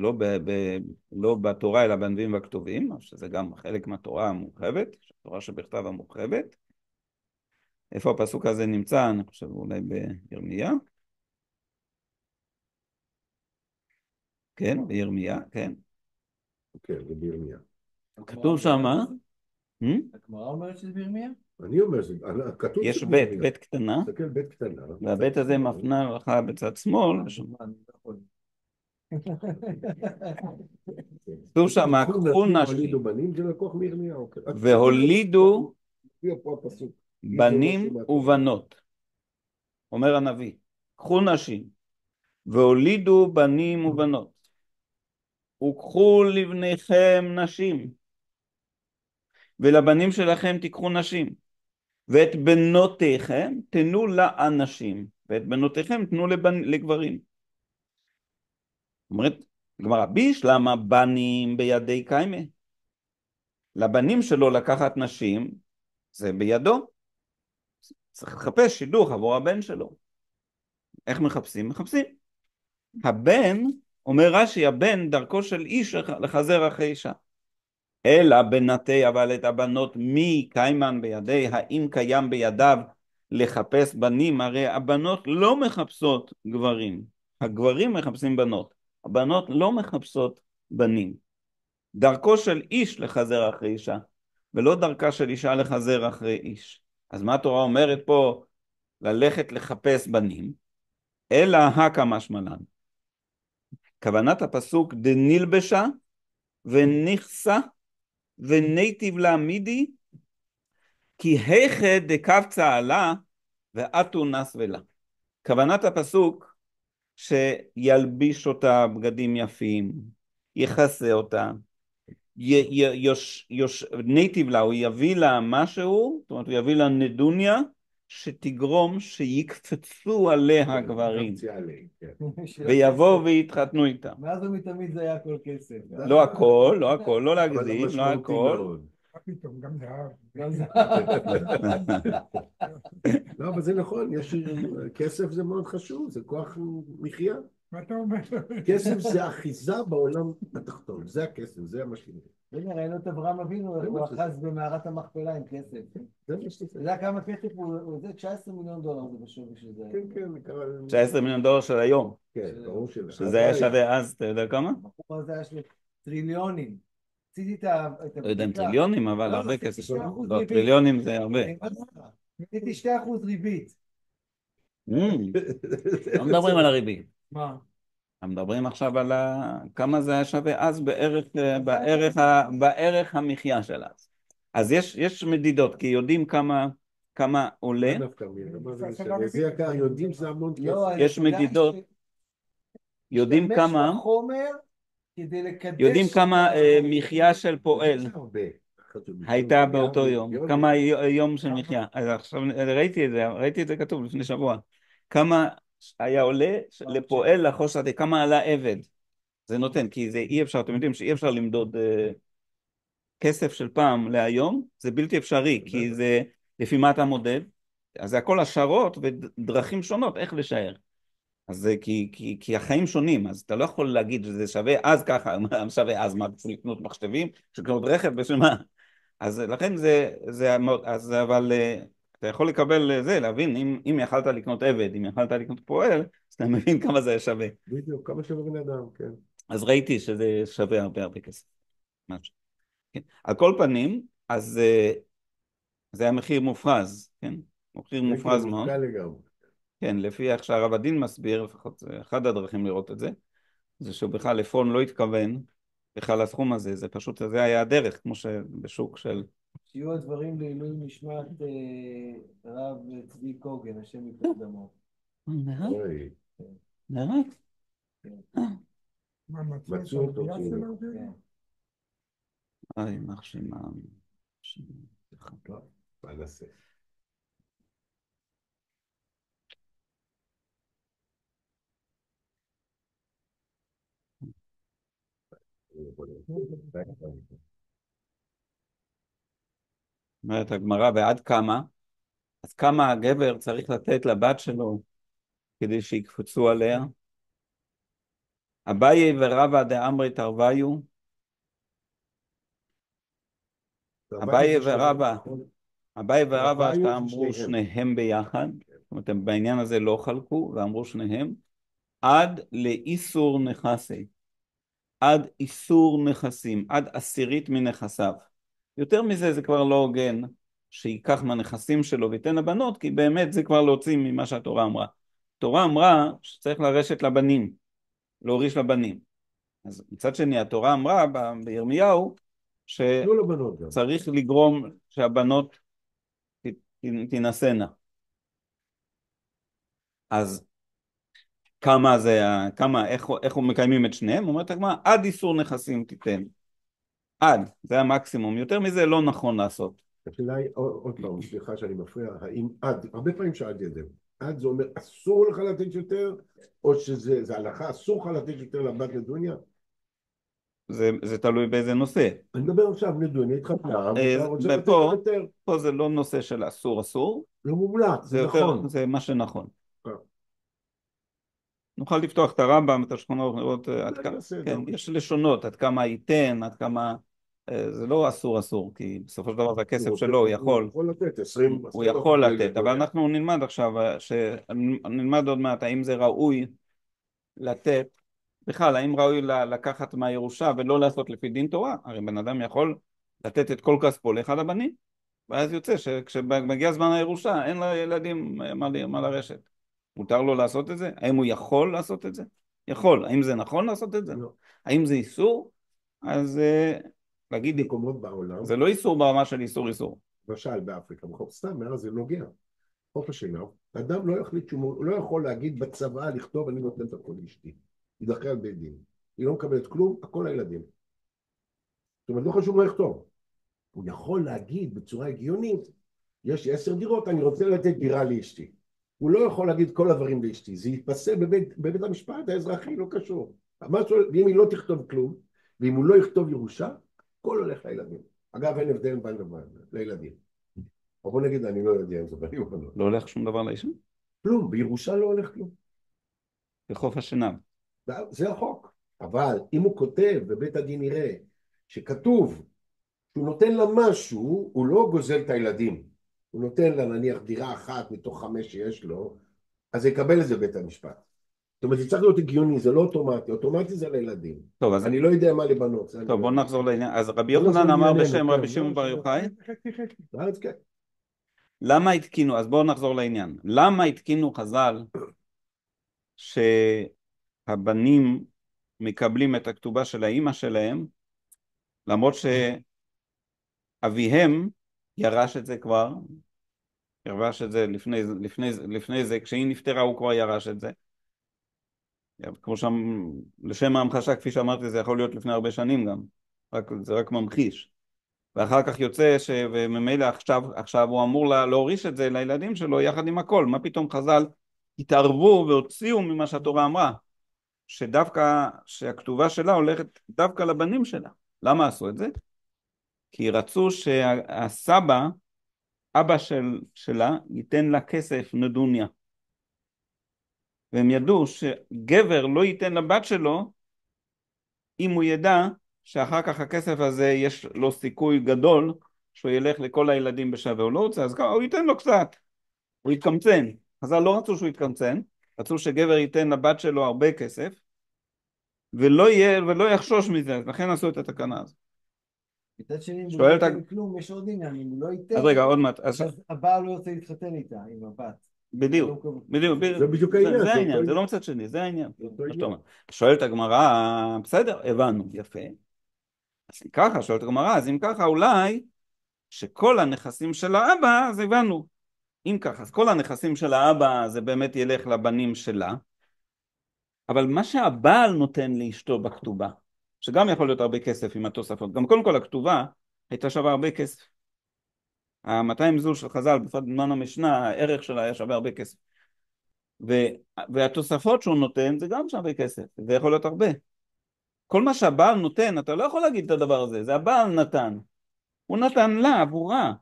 לא בתורה אלא בנביאים והכתובים, שזה גם חלק מהתורה המורחבת, התורה שבכתב המורחבת. איפה הפסוק הזה נמצא? אני חושב אולי בירמיה. כן, בירמיה, כן. כן, זה בירמיה. כתוב שם, הגמרא אומרת שזה בירמיה? אני אומר, כתוב יש שבירמיה. בית קטנה, תסתכל, בית קטנה. והבית הזה מפנה לך בצד שמאל, כתוב שם, קחו נשים, בנים, זה לקוח מירמיהו. והולידו הופיע פה הפסוק. בנים ובנות. אומר הנביא, קחו נשים, והולידו בנים ובנות, וקחו לבניכם נשים, ולבנים שלכם תיקחו נשים, ואת בנותיכם תנו לאנשים, ואת בנותיכם תנו לגברים. אומרת, גמרא, בישלמה בנים בידי קיימה. לבנים שלו לקחת נשים, זה בידו. צריך לחפש שידוך עבור הבן שלו. איך מחפשים? מחפשים. הבן, אומר רש"י, הבן דרכו של איש לחזר אחרי אישה. אלא בנתי, אבל את הבנות מי קיימן בידי, האם קיים בידיו לחפש בנים? הרי הבנות לא מחפשות גברים. הגברים מחפשים בנות. הבנות לא מחפשות בנים. דרכו של איש לחזר אחרי אישה, ולא דרכה של אישה לחזר אחרי איש. אז מה התורה אומרת פה? ללכת לחפש בנים, אלא הקא משמע לן. כוונת הפסוק דנילבשה ונכסה וניטיב להעמידי, כי היכא דקבצה עלה ואתו נס ולה. כוונת הפסוק שילביש אותה בגדים יפים, יכסה אותה, ניטיב לה, הוא יביא לה משהו, זאת אומרת הוא יביא לה נדוניה שתגרום שיקפצו עליה גברים ויבואו ויתחתנו איתה. מאז ומתמיד זה היה הכל כסף. לא הכל, לא הכל, לא להגזים, לא הכל. מה פתאום, גם זהב. גם זה. לא, אבל זה נכון, כסף זה מאוד חשוב, זה כוח מחיה. מה אתה אומר? כסף זה אחיזה בעולם התחתון, זה הכסף, זה המשקיעים. הנה, ראינו את אברהם אבינו, הוא אחז במערת המכפלה עם כסף. זה מה שזה. אתה יודע כמה כסף הוא? זה 19 מיליון דולר זה בשווי של זה. כן, כן. 19 מיליון דולר של היום. כן, ברור שלך. שזה היה שווה אז, אתה יודע כמה? הבחור הזה היה של טריליונים. עשיתי את הבדיקה. לא יודע אם טריליונים, אבל לא, הרבה עשיתי כסף. 2% לא, ריבית. טריליונים זה הרבה. עשיתי 2% ריבית. לא מדברים על הריבית. מה? מדברים עכשיו על כמה זה היה שווה אז בערך המחיה של אז. אז יש מדידות, כי יודעים כמה עולה. זה יקר, יודעים שזה המון כסף. יש מדידות. יודעים כמה, חומר כדי לקדש. יודעים כמה מחיה של פועל הייתה באותו יום. כמה יום של מחיה. אז עכשיו ראיתי את זה כתוב לפני שבוע. כמה היה עולה לפועל לחוש עד כמה עלה עבד. זה נותן, כי זה אי אפשר, אתם יודעים שאי אפשר למדוד כסף של פעם להיום, זה בלתי אפשרי, כי זה לפי מה אתה מודד, אז זה הכל השערות ודרכים שונות איך לשער. אז זה כי החיים שונים, אז אתה לא יכול להגיד שזה שווה אז ככה, שווה אז מה, בשביל לקנות מחשבים, בשביל לקנות רכב, בשביל מה? אז לכן אז אבל אתה יכול לקבל זה, להבין, אם יכלת לקנות עבד, אם יכלת לקנות פועל, אז אתה מבין כמה זה שווה. בדיוק, כמה שווה בן אדם, כן. אז ראיתי שזה שווה הרבה הרבה כסף. משהו. כן. על כל פנים, אז זה היה מחיר מופרז, כן? מחיר מופרז מאוד. מופקע לגמרי. כן, לפי איך שהרב הדין מסביר, לפחות זה אחד הדרכים לראות את זה, זה שבכלל עפרון לא התכוון בכלל הסכום הזה, זה פשוט, זה היה הדרך, כמו שבשוק של... שיהיו הדברים לעילוי נשמת הרב צבי קוגן, השם ייקום דמו. נראה? אוי, נראה? מה, מצאו אותו, ביד כאילו. שלו? כן. אוי, מרשימה. טוב, מה נעשה? אומרת הגמרא, ועד כמה? אז כמה הגבר צריך לתת לבת שלו כדי שיקפצו עליה? אביי ורבא דאמרי תרוויו, אביי ורבא, אביי ורבא תרוויו זה שאמרו שניהם. שניהם ביחד, זאת אומרת, הם בעניין הזה לא חלקו, ואמרו שניהם, עד לאיסור נכסי, עד איסור נכסים, עד עשירית מנכסיו. יותר מזה זה כבר לא הוגן שיקח מהנכסים שלו ויתן לבנות, כי באמת זה כבר להוציא ממה שהתורה אמרה. התורה אמרה שצריך לרשת לבנים, להוריש לבנים. אז מצד שני התורה אמרה בירמיהו תנו לבנות גם. שצריך לגרום שהבנות תינשאנה. אז כמה זה, איך הוא מקיימים את שניהם? אומרת הגמרא, עד איסור נכסים תיתן. עד, זה המקסימום. יותר מזה לא נכון לעשות. השאלה היא, עוד פעם, סליחה שאני מפריע, האם עד, הרבה פעמים שאלתי את זה, עד זה אומר אסור לך לתת יותר, או שזה הלכה, אסור לך לתת יותר לבת נדוניה? זה תלוי באיזה נושא. אני מדבר עכשיו נדוניה, התחתנה, ואתה רוצה לתת יותר. פה זה לא נושא של אסור, לא מומלץ, זה נכון. זה מה שנכון. נוכל לפתוח את הרמב"ם, את השכונות, לראות עד כמה, כן, יש לשונות, עד כמה ייתן, עד כמה, זה לא אסור, כי בסופו של דבר זה הכסף שלו, הוא יכול. הוא יכול לתת 20. הוא יכול לתת, אבל אנחנו נלמד עכשיו, נלמד עוד מעט, האם זה ראוי לתת, בכלל, האם ראוי לקחת מהירושה ולא לעשות לפי דין תורה? הרי בן אדם יכול לתת את כל כספו לאחד הבנים, ואז יוצא שכשמגיע זמן הירושה, אין לילדים מה לרשת. מותר לו לעשות את זה? האם הוא יכול לעשות את זה? יכול. האם זה נכון לעשות את זה? לא. האם זה איסור? אז להגיד לי, מקומות בעולם, זה לא איסור ברמה של איסור. למשל באפריקה, סתם, מאז זה נוגע. חופש עיניו, אדם לא יחליט הוא לא יכול להגיד בצבא, לכתוב, אני נותן את הכל לאשתי. יידחה על בית דין. היא לא מקבלת כלום, הכל הילדים. זאת אומרת, לא חשוב מה יכתוב. הוא יכול להגיד בצורה הגיונית, יש לי 10 דירות, אני רוצה לתת דירה לאשתי. הוא לא יכול להגיד כל הדברים לאשתי, זה יתפסה בבית המשפט האזרחי, לא קשור. ואם היא לא תכתוב כלום, ואם הוא לא יכתוב ירושה, הכל הולך לילדים. אגב, אין הבדל בין לילדים. או בוא נגיד, אני לא יודע אם זה בנים או לא. לא הולך שום דבר לאישה? כלום, בירושה לא הולך כלום. בחוף השנהב. זה החוק. אבל אם הוא כותב בבית הדין יראה שכתוב שהוא נותן לה משהו, הוא לא גוזל את הילדים. הוא נותן לה נניח דירה אחת מתוך 5 שיש לו, אז יקבל את זה בית המשפט. זאת אומרת, זה צריך להיות הגיוני, זה לא אוטומטי. אוטומטי זה לילדים. טוב, אז אני לא יודע מה לבנות. טוב, בוא נחזור לעניין. אז רבי יוחנן אמר בשם רבי שמעון בר יוחאי, בארץ כן. למה התקינו, אז בואו נחזור לעניין, למה התקינו חז"ל שהבנים מקבלים את הכתובה של האמא שלהם, למרות שאביהם ירש את זה כבר, ירש את זה לפני זה, כשהיא נפטרה הוא כבר ירש את זה, כמו לשם ההמחשה, כפי שאמרתי, זה יכול להיות לפני הרבה שנים גם, זה רק ממחיש. ואחר כך יוצא וממילא עכשיו הוא אמור להוריש את זה לילדים שלו יחד עם הכל. מה פתאום חז"ל התערבו והוציאו ממה שהתורה אמרה, שהכתובה שלה הולכת דווקא לבנים שלה. למה עשו את זה? כי רצו שהסבא, אבא שלה, ייתן לה כסף נדוניה. והם ידעו שגבר לא ייתן לבת שלו, אם הוא ידע שאחר כך הכסף הזה יש לו סיכוי גדול שהוא ילך לכל הילדים בשווה. הוא לא רוצה, אז הוא ייתן לו קצת, הוא יתקמצן. חז"ל לא רצו שהוא יתקמצן, רצו שגבר ייתן לבת שלו הרבה כסף, ולא יחשוש מזה, אז לכן עשו את התקנה הזאת. מצד שני, אם הוא לא שואלת, ייתן כלום, יש עוד עניין, אם הוא לא ייתן, אז רגע, עוד מעט. אז הבעל לא ירצה להתחתן איתה, עם הבת. בדיוק, בדיוק, זה בדיוק העניין. זה העניין, זה לא מצד שני, זה העניין. אותו מה שאתה עניין. אומר. שואלת הגמרא, בסדר, הבנו, יפה. אז אם ככה, שואלת הגמרא, אז אם ככה אולי שכל הנכסים של האבא, אז הבנו. אם ככה, אז כל הנכסים של האבא זה באמת ילך לבנים שלה, אבל מה שהבעל נותן לאשתו בכתובה, שגם יכול להיות הרבה כסף עם התוספות, גם קודם כל הכתובה הייתה שווה הרבה כסף. ה-200 זוז של חז"ל, בפרט בזמן המשנה, הערך שלה היה שווה הרבה כסף. והתוספות שהוא נותן זה גם שווה כסף, זה יכול להיות הרבה. כל מה שהבעל נותן, אתה לא יכול להגיד את הדבר הזה, זה הבעל נתן. הוא נתן לה, עבורה.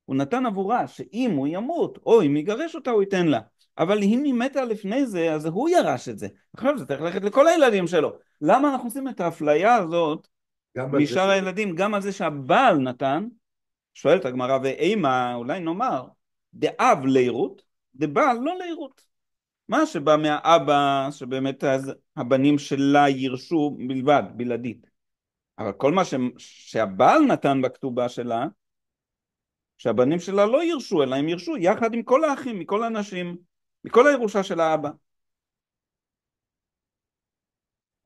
הוא נתן עבורה שאם הוא ימות, או אם יגרש אותה, הוא ייתן לה. אבל אם היא מתה לפני זה, אז הוא ירש את זה. עכשיו זה צריך ללכת לכל הילדים שלו. למה אנחנו עושים את האפליה הזאת משאר הילדים, גם על זה שהבעל נתן? שואלת הגמרא, ואימה, אולי נאמר, דאב לירות, דבעל לא לירות. מה שבא מהאבא, שבאמת אז הבנים שלה ירשו בלבד, בלעדית. אבל כל מה שהבעל נתן בכתובה שלה, שהבנים שלה לא ירשו, אלא הם ירשו יחד עם כל האחים, מכל האנשים, מכל הירושה של האבא.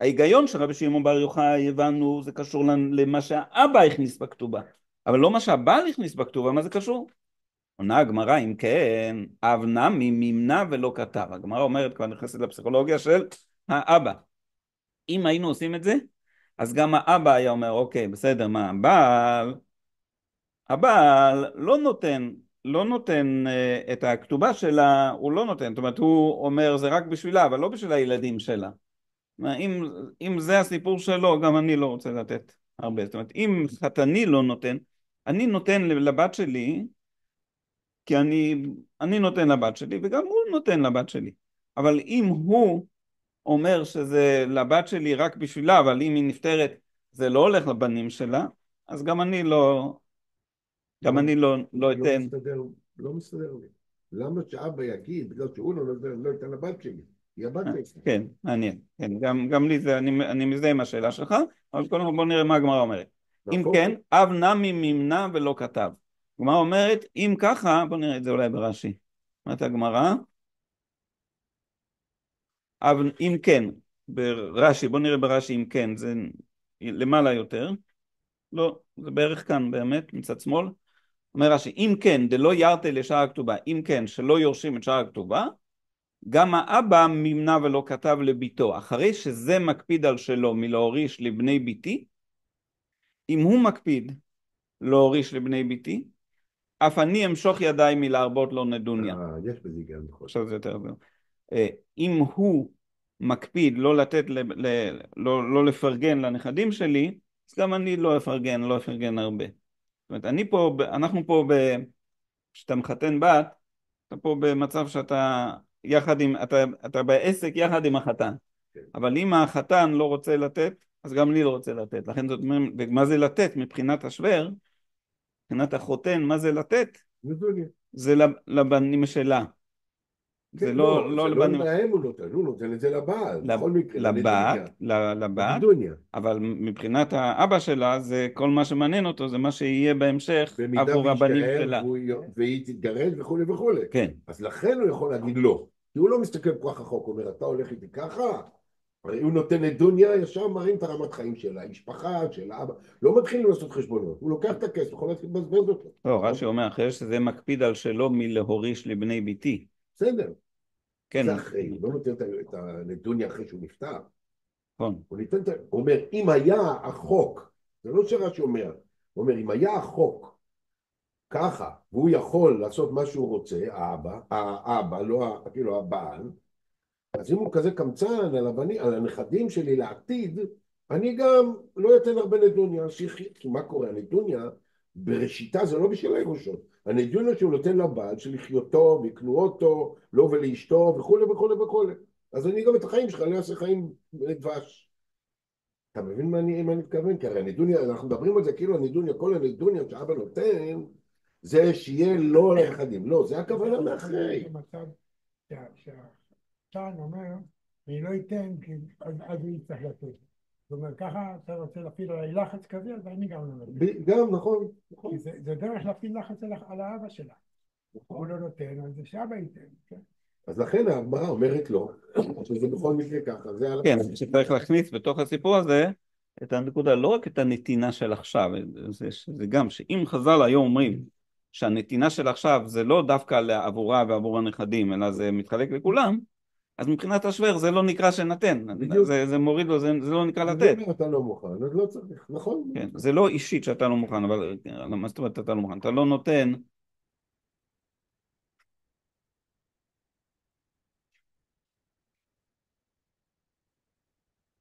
ההיגיון של רבי שמעון בר יוחאי, הבנו, זה קשור למה שהאבא הכניס בכתובה, אבל לא מה שהבעל הכניס בכתובה, מה זה קשור? עונה הגמרא, אם כן, אב נמי מימנה ולא כתב. הגמרא אומרת, כבר נכנסת לפסיכולוגיה של האבא. אם היינו עושים את זה, אז גם האבא היה אומר, אוקיי, בסדר, מה, הבעל לא נותן את הכתובה שלה, הוא לא נותן, זאת אומרת, הוא אומר, זה רק בשבילה, אבל לא בשביל הילדים שלה. אם זה הסיפור שלו, גם אני לא רוצה לתת הרבה. זאת אומרת, אם חתני לא נותן, אני נותן לבת שלי, כי אני נותן לבת שלי, וגם הוא נותן לבת שלי. אבל אם הוא אומר שזה לבת שלי רק בשבילה, אבל אם היא נפטרת, זה לא הולך לבנים שלה, אז גם אני לא אתן. לא מסתדר לי. למה שאבא יגיד, בגלל שהוא לא ייתן לבת שלי? היא הבת שלי. כן, מעניין. כן, גם לי זה, אני מזדהה עם השאלה שלך, אבל קודם כל בוא נראה מה הגמרא אומרת. אם כן, אב נמי מימנה ולא כתב. הגמרא אומרת, אם ככה, בוא נראה את זה אולי ברש"י. אומרת הגמרא, אם כן, ברש"י, בוא נראה ברש"י אם כן, זה למעלה יותר. לא, זה בערך כאן באמת, מצד שמאל. אומר רש"י, אם כן, דלא ירתה לשאר הכתובה, אם כן, שלא יורשים את שאר הכתובה, גם האבא מימנה ולא כתב לביתו, אחרי שזה מקפיד על שלו מלהוריש לבני ביתי, אם הוא מקפיד להוריש לבני ביתי, אף אני אמשוך ידיי מלהרבות לו נדוניה. יש בזה גם נכון. עכשיו זה יותר זהו. אם הוא מקפיד לא לתת, לא לפרגן לנכדים שלי, אז גם אני לא אפרגן הרבה. זאת אומרת, אנחנו פה, כשאתה מחתן בת, אתה פה במצב שאתה אתה בעסק יחד עם החתן. אבל אם החתן לא רוצה לתת, אז גם לי לא רוצה לתת. לכן זאת אומרת, ומה זה לתת מבחינת השוור, מבחינת החותן, מה זה לתת? זה לבנים שלה. זה לא להם הוא נותן את זה לבעל. לבת, אבל מבחינת האבא שלה, זה כל מה שמעניין אותו, זה מה שיהיה בהמשך עבור הבנים שלה. והיא תתגרש וכו' וכו'. כן. אז לכן הוא יכול להגיד לא. כי הוא לא מסתכל כל כך רחוק, הוא אומר, אתה הולך איתי ככה? הרי הוא נותן לדוניה, ישר מראים את הרמת חיים שלה, המשפחה של האבא. לא מתחילים לעשות חשבונות, הוא לוקח את הכסף, יכול לבזבז אותו. לא, רש"י אומר, אחרי שזה מקפיד על שלו מלהוריש לבני ביתי. בסדר. כן. זה אחרי, הוא לא נותן את הנדוניה אחרי שהוא נפטר. נכון. הוא אומר, אם היה החוק, זה לא שרש"י אומר, הוא אומר, אם היה החוק ככה, והוא יכול לעשות מה שהוא רוצה, האבא, לא כאילו הבעל, אז אם הוא כזה קמצן על הנכדים שלי לעתיד, אני גם לא אתן הרבה נדוניה, כי מה קורה? הנדוניה בראשיתה זה לא בשביל הירושות. הנדוניה שהוא נותן לבעל של לחיותו ויקנו אותו, לו ולאשתו וכולי וכולי וכולי. אז אני גם את החיים שלך לא אעשה חיים דבש. אתה מבין מה אני מתכוון? כי הרי הנדוניה, אנחנו מדברים על זה כאילו הנדוניה, כל הנדוניה שאבא נותן, זה שיהיה לא לנכדים. לא, זה הכוונה מאחרי. במצב שהשטן אומר, אני לא אתן, כי אז הוא יצטרך לתת. זאת אומרת, ככה אתה רוצה להפעיל עליי לחץ כזה, אז אני גם לא נותן. גם, נכון. כי זה דרך להפעיל לחץ על האבא שלה. הוא לא נותן, אז זה שאבא ייתן. כן? אז לכן הגמרא אומרת לו, שזה בכל מקרה ככה, זה על כן, שצריך להכניס בתוך הסיפור הזה את הנקודה, לא רק את הנתינה של עכשיו, זה גם שאם חז"ל היום אומרים שהנתינה של עכשיו זה לא דווקא לעבורה ועבור הנכדים, אלא זה מתחלק לכולם, אז מבחינת השוור זה לא נקרא שנתן, זה מוריד לו, זה לא נקרא לתת. אם אתה לא מוכן, אז לא צריך, נכון? כן, זה לא אישית שאתה לא מוכן, אבל מה זאת אומרת אתה לא מוכן? אתה לא נותן.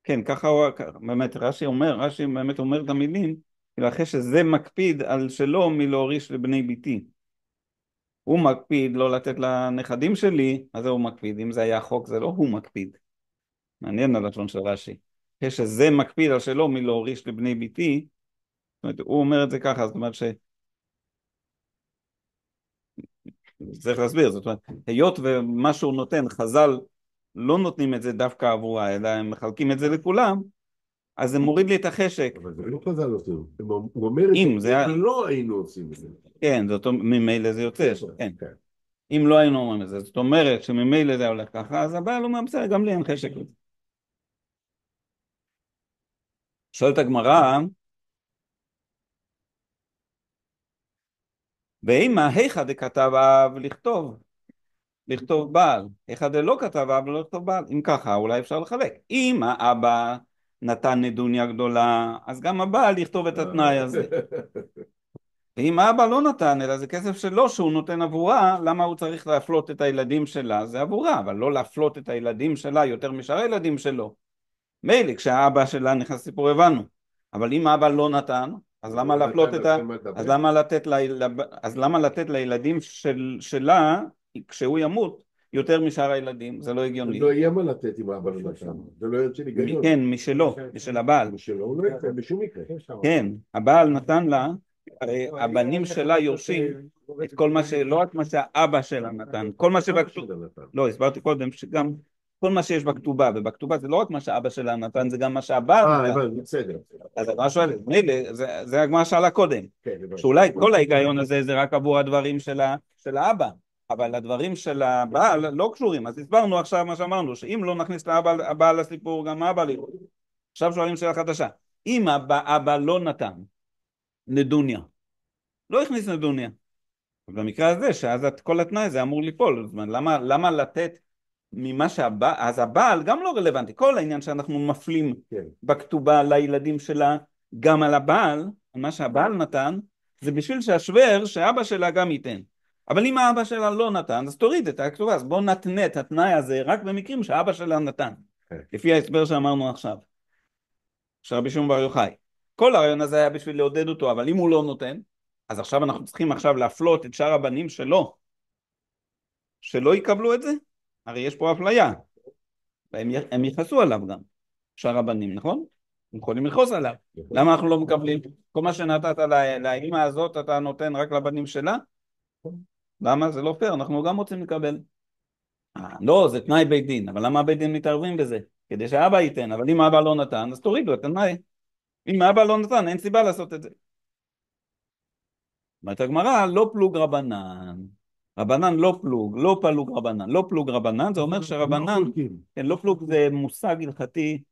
כן, ככה הוא, באמת, רש"י באמת אומר את המילים, כאילו אחרי שזה מקפיד על שלא מלהוריש לבני ביתי. הוא מקפיד לא לתת לנכדים שלי, אז הוא מקפיד, אם זה היה חוק זה לא הוא מקפיד. מעניין הלשון של רש"י. אחרי שזה מקפיד על שלא מלהוריש לבני ביתי, זאת אומרת, הוא אומר את זה ככה, זאת אומרת צריך להסביר, זאת אומרת, היות ומה שהוא נותן, חז"ל לא נותנים את זה דווקא עבורה, אלא הם מחלקים את זה לכולם, אז זה מוריד לי את החשק. אבל זה לא חז"ל עושים, הוא אומר את אם זה, זה אם לא היינו עושים את זה. כן, זאת אומרת, ממילא זה יוצא, כן. כן. אם לא היינו אומרים את זה, זאת אומרת שממילא זה הולך ככה, אז הבעל אומר, בסדר, גם לי אין חשק לזה. שואלת הגמרא, ואימה היכא דכתב אב לכתוב בעל, היכא דלא כתב אב לא לכתוב בעל, אם ככה אולי אפשר לחלק. אם האבא נתן נדוניה גדולה, אז גם הבעל יכתוב את התנאי הזה. ואם האבא לא נתן, אלא זה כסף שלו שהוא נותן עבורה, למה הוא צריך להפלות את הילדים שלה? זה עבורה, אבל לא להפלות את הילדים שלה יותר משאר הילדים שלו. מילא, כשהאבא שלה נכנס סיפור הבנו. אבל אם האבא לא נתן, אז למה להפלות את אז למה לתת לילדים שלה, כשהוא ימות, יותר משאר הילדים? זה לא הגיוני. לא יהיה מה לתת עם האבא לא נתן. זה לא יוצא לי גדול. כן, משלו, משל הבעל. משלו הוא לא יצא בשום מקרה. כן, הבעל נתן לה, הרי הבנים שלה יורשים את כל מה לא רק מה שהאבא שלה נתן, כל מה שבכתובה, לא, הסברתי קודם שגם כל מה שיש בכתובה, ובכתובה זה לא רק מה שהאבא שלה נתן, זה גם מה שהבעל נתן. בסדר. אז הגמרא שואלת, זה הגמרא שאלה קודם, שאולי כל ההיגיון הזה זה רק עבור הדברים של האבא, אבל הדברים של הבעל לא קשורים, אז הסברנו עכשיו מה שאמרנו, שאם לא נכניס הבעל לסיפור, גם האבא לי. עכשיו שואלים שאלה חדשה, אם האבא לא נתן נדוניה, לא הכניס נדוניה, במקרה הזה שאז כל התנאי הזה אמור ליפול, זאת אומרת, למה לתת ממה שהבעל, אז הבעל גם לא רלוונטי, כל העניין שאנחנו מפלים בכתובה לילדים שלה, גם על הבעל, מה שהבעל נתן, זה בשביל שהשוור שאבא שלה גם ייתן. אבל אם האבא שלה לא נתן, אז תוריד את הכתובה, אז בוא נתנה את התנאי הזה רק במקרים שאבא שלה נתן, לפי ההסבר שאמרנו עכשיו, של רבי שמעון בר יוחאי. כל הרעיון הזה היה בשביל לעודד אותו, אבל אם הוא לא נותן, אז עכשיו אנחנו צריכים להפלות את שאר הבנים שלא יקבלו את זה? הרי יש פה אפליה, והם יכעסו עליו גם, שאר הבנים, נכון? הם יכולים לכעוס עליו. למה אנחנו לא מקבלים? כל מה שנתת לאמא הזאת אתה נותן רק לבנים שלה? למה? זה לא פייר, אנחנו גם רוצים לקבל. לא, זה תנאי בית דין, אבל למה בית דין מתערבים בזה? כדי שהאבא ייתן, אבל אם האבא לא נתן, אז תורידו את התנאי. אם האבא לא נתן, אין סיבה לעשות את זה. אומרת הגמרא, לא פלוג רבנן. רבנן לא פלוג, לא פלוג רבנן. לא פלוג רבנן, זה אומר שרבנן, כן, לא פלוג זה מושג הלכתי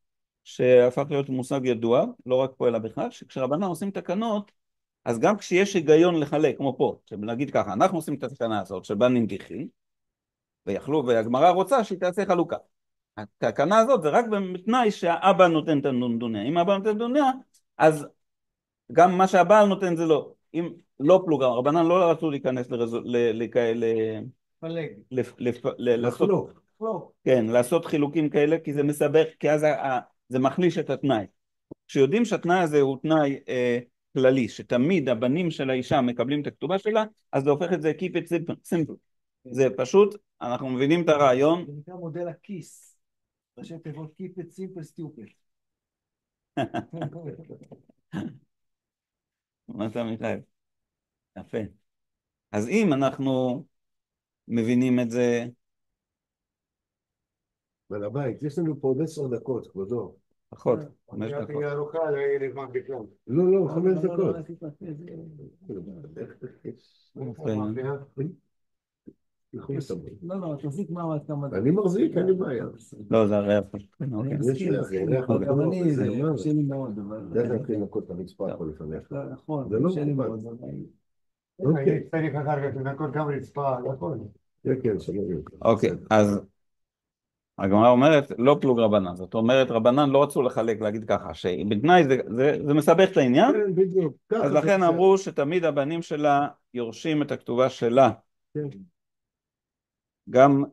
שהפך להיות מושג ידוע, לא רק פה אלא בכלל, שכשרבנן עושים תקנות, אז גם כשיש היגיון לחלק, כמו פה, שנגיד ככה, אנחנו עושים את התקנה הזאת של בנים תיכין, והגמרא רוצה שהיא תעשה חלוקה. התקנה הזאת זה רק בתנאי שהאבא נותן את הנדוניה. אם האבא נותן את הנדוניה, אז גם מה שהבעל נותן זה לא. אם לא פלוגה, רבנן לא רצו להיכנס לעשות חילוקים כאלה, כי זה מסבך, כי אז זה מחליש את התנאי. כשיודעים שהתנאי הזה הוא תנאי כללי, שתמיד הבנים של האישה מקבלים את הכתובה שלה, אז זה הופך את זה keep it simple. זה פשוט, אנחנו מבינים את הרעיון. זה נקרא מודל הכיס. ראשי תיבות keep it simple stupid. מה אתה מיכאל? יפה. אז אם אנחנו מבינים את זה... בעל הבית, יש לנו פה עוד 10 דקות, כבודו. פחות, 5 דקות. לא, 5 דקות. לא, תחזיק מעמד כמה דקות. אני מחזיק, אין לי בעיה. לא, זה הרי הפוך. גם אני, זה קשה לי מאוד. דרך להתחיל לנקות את הרצפה פה לפניך. נכון, זה לא קשה לי מכובד. מאוד. אוקיי. צריך אחר כך לנקות גם רצפה, הכל. כן, סבבה. אוקיי, אז הגמרא אומרת לא פלוג רבנן, זאת אומרת רבנן לא רצו לחלק, להגיד ככה, שבתנאי זה מסבך את העניין, כן, בדיוק. אז לכן אמרו שתמיד הבנים שלה יורשים את הכתובה שלה, כן. גם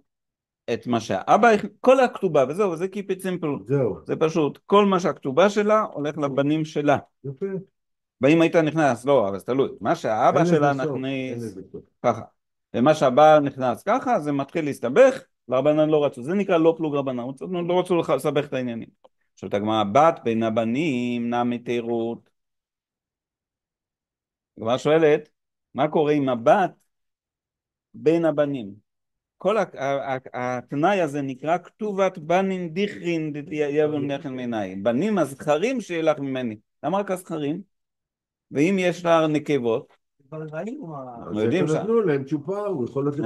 את מה שהאבא, כל הכתובה, וזהו, זה keep it simple, זהו. זה פשוט, כל מה שהכתובה שלה הולך לבנים שלה. יפה. ואם היית נכנס, לא, אבל זה תלוי, מה שהאבא שלה נכניס ככה, ומה שהבעל נכנס ככה, זה מתחיל להסתבך, והרבנן לא רצו, זה נקרא לא פלוג רבנן, לא רצו לסבך את העניינים. עכשיו הגמרא, בת בין הבנים נע מתירות. הגמרא שואלת, מה קורה עם הבת בין הבנים? כל התנאי הזה נקרא כתובת בנין דיכרין דתיאבון נכן מיני, בנים הזכרים שילך ממני. למה רק הזכרים? ואם יש לה נקבות, אנחנו יודעים שנתנו להם צ'ופר, הוא יכול לתת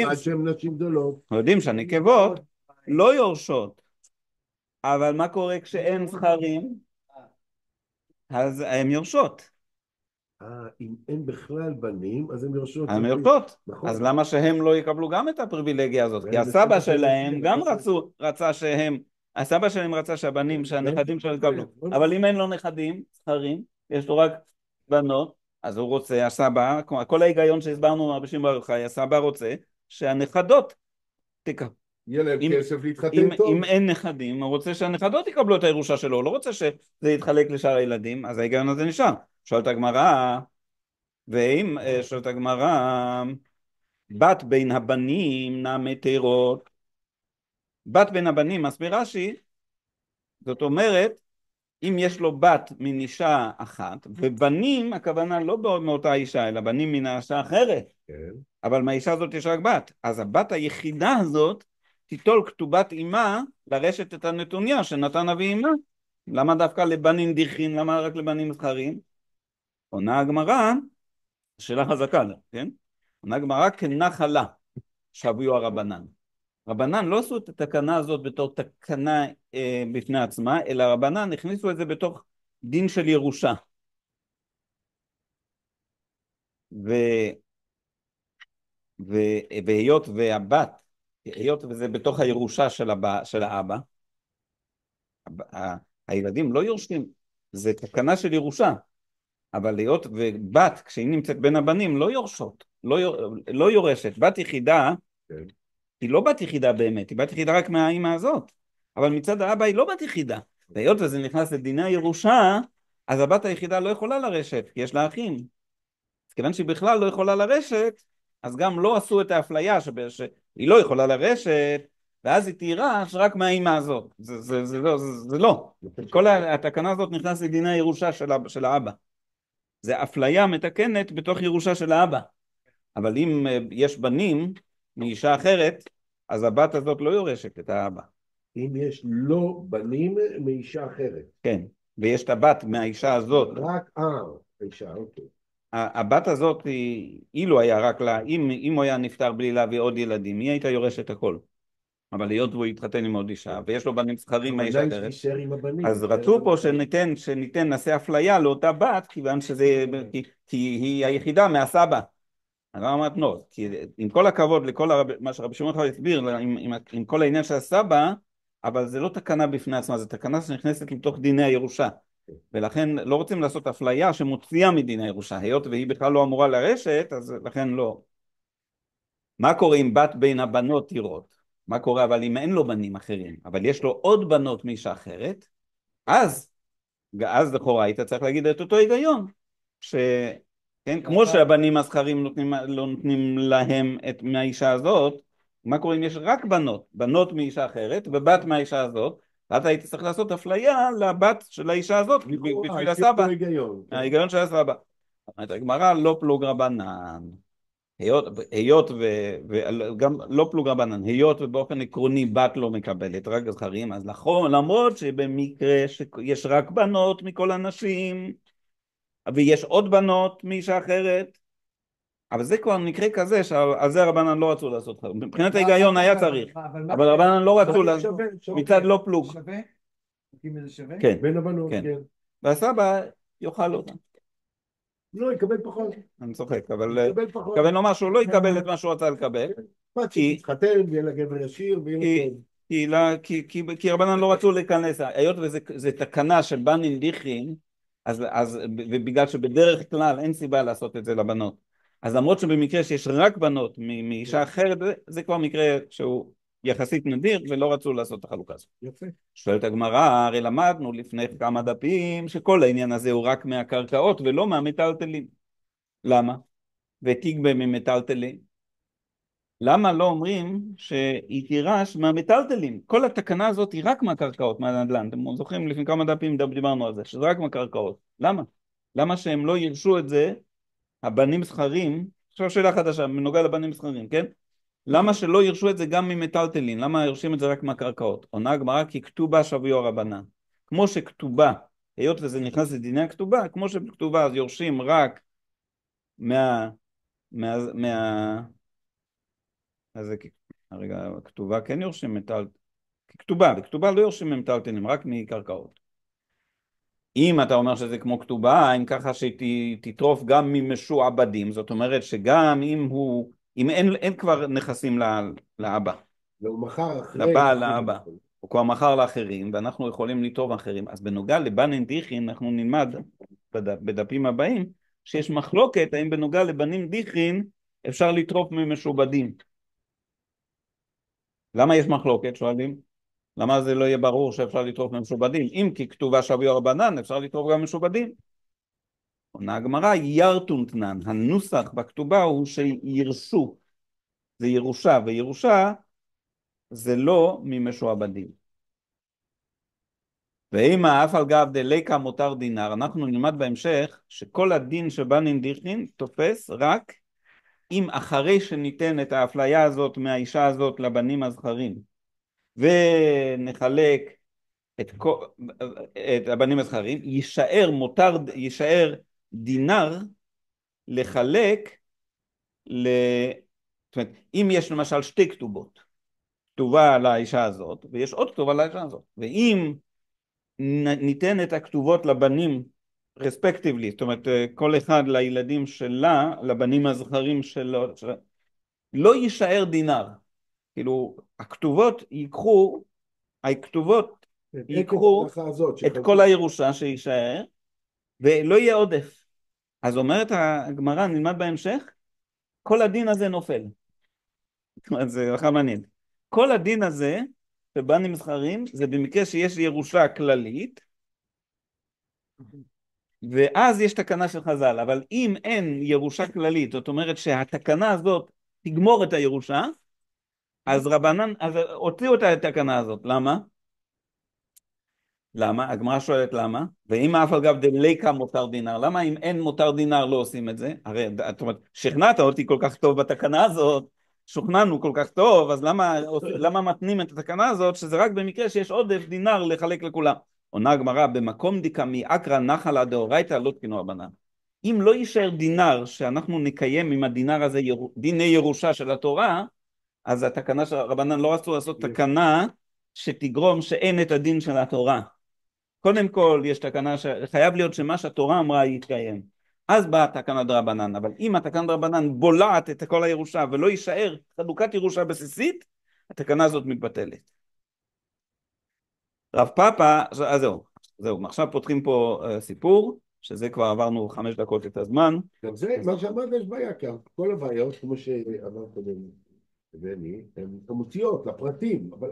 עד שהם נשים גדולות. אנחנו יודעים שהנקבות לא יורשות, אבל מה קורה כשאין זכרים? אז הן יורשות. אם אין בכלל בנים, אז הן יורשות. הן יורשות. נכון. אז למה שהם לא יקבלו גם את הפריבילגיה הזאת? כי הסבא שלהם גם רצה שהם, הסבא שלהם רצה שהבנים, שהנכדים שלהם יקבלו. אבל אם אין לו נכדים, זכרים, יש לו רק בנות, אז הוא רוצה, הסבא, כל ההיגיון שהסברנו הרבה שמעון בר יוחאי, הסבא רוצה שהנכדות תקבלו. יהיה להם כסף להתחתן טוב. אם אין נכדים, הוא רוצה שהנכדות יקבלו את הירושה שלו, הוא לא רוצה שזה יתחלק לשאר הילדים, אז ההיגיון הזה נשאר. שואלת הגמרא, ואם שואלת הגמרא, בת בין הבנים נע מתירות, בת בין הבנים, מסביר רש"י, זאת אומרת, אם יש לו בת מן אישה אחת, ובנים, הכוונה לא מאותה אישה, אלא בנים מן האישה אחרת, כן. אבל מהאישה הזאת יש רק בת, אז הבת היחידה הזאת, תיטול כתובת אימה לרשת את הנתוניה שנתן אבי אימה. למה דווקא לבנים דיכין? למה רק לבנים זכרים? עונה הגמרא, שאלה חזקה, כן? עונה הגמרא כנחלה שביו הרבנן. רבנן לא עשו את התקנה הזאת בתור תקנה בפני עצמה, אלא רבנן הכניסו את זה בתוך דין של ירושה. והיות והבת, היות וזה בתוך הירושה של האבא, הילדים לא יורשים, זה תקנה של ירושה, אבל היות ובת, כשהיא נמצאת בין הבנים, לא יורשות, לא יורשת, בת יחידה, כן. היא לא בת יחידה באמת, היא בת יחידה רק מהאימא הזאת, אבל מצד האבא היא לא בת יחידה, והיות וזה נכנס לדיני הירושה, אז הבת היחידה לא יכולה לרשת, כי יש לה אחים, אז כיוון שהיא בכלל לא יכולה לרשת, אז גם לא עשו את האפליה שהיא לא יכולה לרשת, ואז היא תירש רק מהאימא הזאת. זה לא. כל התקנה הזאת נכנס לדיני הירושה של האבא. זה אפליה מתקנת בתוך ירושה של האבא. אבל אם יש בנים מאישה אחרת, אז הבת הזאת לא יורשת את האבא. אם יש לא בנים מאישה אחרת. כן, ויש את הבת מהאישה הזאת. רק האישה, אוקיי. הבת הזאת, אילו היה רק לה, אם הוא היה נפטר בלי להביא עוד ילדים, היא הייתה יורשת הכל. אבל היות והוא התחתן עם עוד אישה, ויש לו בנים זכרים מהאישה אחרת, אז רצו פה שניתן, נעשה אפליה לאותה בת, כיוון שזה, כי היא היחידה מהסבא. אני לא אמרת לא, כי עם כל הכבוד לכל מה שרבי שמעון בר יוחאי הסביר, עם כל העניין של הסבא, אבל זה לא תקנה בפני עצמה, זה תקנה שנכנסת לתוך דיני הירושה. ולכן לא רוצים לעשות אפליה שמוציאה מדין הירושה, היות והיא בכלל לא אמורה לרשת, אז לכן לא. מה קורה אם בת בין הבנות תירות? מה קורה אבל אם אין לו בנים אחרים, אבל יש לו עוד בנות מאישה אחרת, אז אז לכאורה היית צריך להגיד את אותו היגיון, כן, כמו שהבנים הזכרים לא נותנים להם מהאישה הזאת, מה קורה אם יש רק בנות מאישה אחרת ובת מהאישה הזאת, אז היית צריך לעשות אפליה לבת של האישה הזאת בשביל הסבא, ההיגיון של הסבא. אומרת הגמרא לא פלוג רבנן, היות וגם לא פלוג רבנן, היות ובאופן עקרוני בת לא מקבלת רק זכרים, אז למרות שבמקרה שיש רק בנות מכל הנשים ויש עוד בנות מאישה אחרת, אבל זה כבר מקרה כזה שעל זה רבנן לא רצו לעשות, מבחינת ההיגיון היה צריך, אבל רבנן לא רצו לעשות מצד לא פלוג. שווה? אם זה שווה? כן, בין הבנות, כן. כן. והסבא יאכל אותה. לא, יקבל פחות. אני צוחק, אבל יקבל פחות. מתכוון לומר שהוא לא יקבל את מה שהוא רצה לקבל, תתחתן, ויהיה לה גבר ישיר, ויהיה לה טוב. כי רבנן לא רצו להיכנס, היות וזה תקנה של בנין דיכרין, ובגלל שבדרך כלל אין סיבה לעשות את זה לבנות, אז למרות שבמקרה שיש רק בנות מאישה אחרת, זה כבר מקרה שהוא יחסית נדיר, ולא רצו לעשות את החלוקה הזאת. יפה. שואלת הגמרא, הרי למדנו לפני כמה דפים שכל העניין הזה הוא רק מהקרקעות ולא מהמטלטלים. למה? ותגבה ממטלטלים. למה לא אומרים שהיא תירש מהמטלטלים? כל התקנה הזאת היא רק מהקרקעות, מהנדל"ן. אתם זוכרים לפני כמה דפים דיברנו על זה, שזה רק מהקרקעות. למה? למה שהם לא ירשו את זה, הבנים זכרים, עכשיו שאלה חדשה, מנוגע לבנים זכרים, כן? למה שלא ירשו את זה גם ממטלטלין? למה יורשים את זה רק מהקרקעות? עונה הגמרא כי כתובה שוויו רבנן. כמו שכתובה, היות וזה נכנס לדיני הכתובה, כמו שכתובה אז יורשים רק אז הרגע, כתובה כן יורשים בכתובה לא יורשים ממטלטלין, רק מקרקעות. אם אתה אומר שזה כמו כתובה, אם ככה שתטרוף גם ממשועבדים, זאת אומרת שגם אם אין כבר נכסים לאבא, והוא מכר אחרי, לבעל לאבא, הוא כבר מכר לאחרים, ואנחנו יכולים לטרוף אחרים, אז בנוגע לבנין דיכרין, אנחנו נלמד בדפים הבאים, שיש מחלוקת, האם בנוגע לבנין דיכרין, אפשר לטרוף ממשועבדים. למה יש מחלוקת, שואלים? למה זה לא יהיה ברור שאפשר לטרוף ממשועבדים? אם כי כתובה שוויו רבנן, אפשר לטרוף גם משועבדים. עונה הגמרא, ירתונתנן, הנוסח בכתובה הוא שירשו, זה ירושה, וירושה זה לא ממשועבדים. ואם אף על גב דליקה מותר דינר, אנחנו נלמד בהמשך שכל הדין שבנין דיכרין תופס רק אם אחרי שניתן את האפליה הזאת מהאישה הזאת לבנים הזכרים, ונחלק את הבנים הזכרים, יישאר דינר לחלק זאת אומרת, אם יש למשל שתי כתובות, כתובה לאישה הזאת ויש עוד כתובה לאישה הזאת, ואם ניתן את הכתובות לבנים רספקטיבלי, זאת אומרת כל אחד לילדים שלה, לבנים הזכרים שלו, לא יישאר דינר, כאילו הכתובות ייקחו את כל הירושה שישאר ולא יהיה עודף. אז אומרת הגמרא, נלמד בהמשך, כל הדין הזה נופל. זה לך מעניין. כל הדין הזה בבנים זכרים זה במקרה שיש ירושה כללית, ואז יש תקנה של חז"ל, אבל אם אין ירושה כללית, זאת אומרת שהתקנה הזאת תגמור את הירושה, אז הוציאו את התקנה הזאת. למה? למה? הגמרא שואלת למה? ואם אף על גב דליקה מותר דינר, למה אם אין מותר דינר לא עושים את זה? הרי זאת אומרת, שכנעת אותי כל כך טוב בתקנה הזאת, שוכנענו כל כך טוב, אז למה מתנים את התקנה הזאת, שזה רק במקרה שיש עודף דינר לחלק לכולם? עונה הגמרא, במקום דיקה מאקרא נחלה דאורייתא לא תקינו רבנן. אם לא יישאר דינר שאנחנו נקיים עם הדינר הזה דיני ירושה של התורה, אז התקנה של רבנן לא רצו לעשות תקנה שתגרום שאין את הדין של התורה. קודם כל יש תקנה שחייב להיות שמה שהתורה אמרה יתקיים, אז באה תקנה דרבנן. אבל אם התקנה דרבנן בולעת את כל הירושה ולא יישאר חלוקת ירושה בסיסית, התקנה הזאת מתבטלת. רב פאפה, אז זהו, עכשיו פותחים פה סיפור, שזה כבר עברנו 5 דקות את הזמן. גם זה, מה שאמרת יש בעיה, כי כל הבעיות, כמו שאמרת בני, הן כמותיות לפרטים, אבל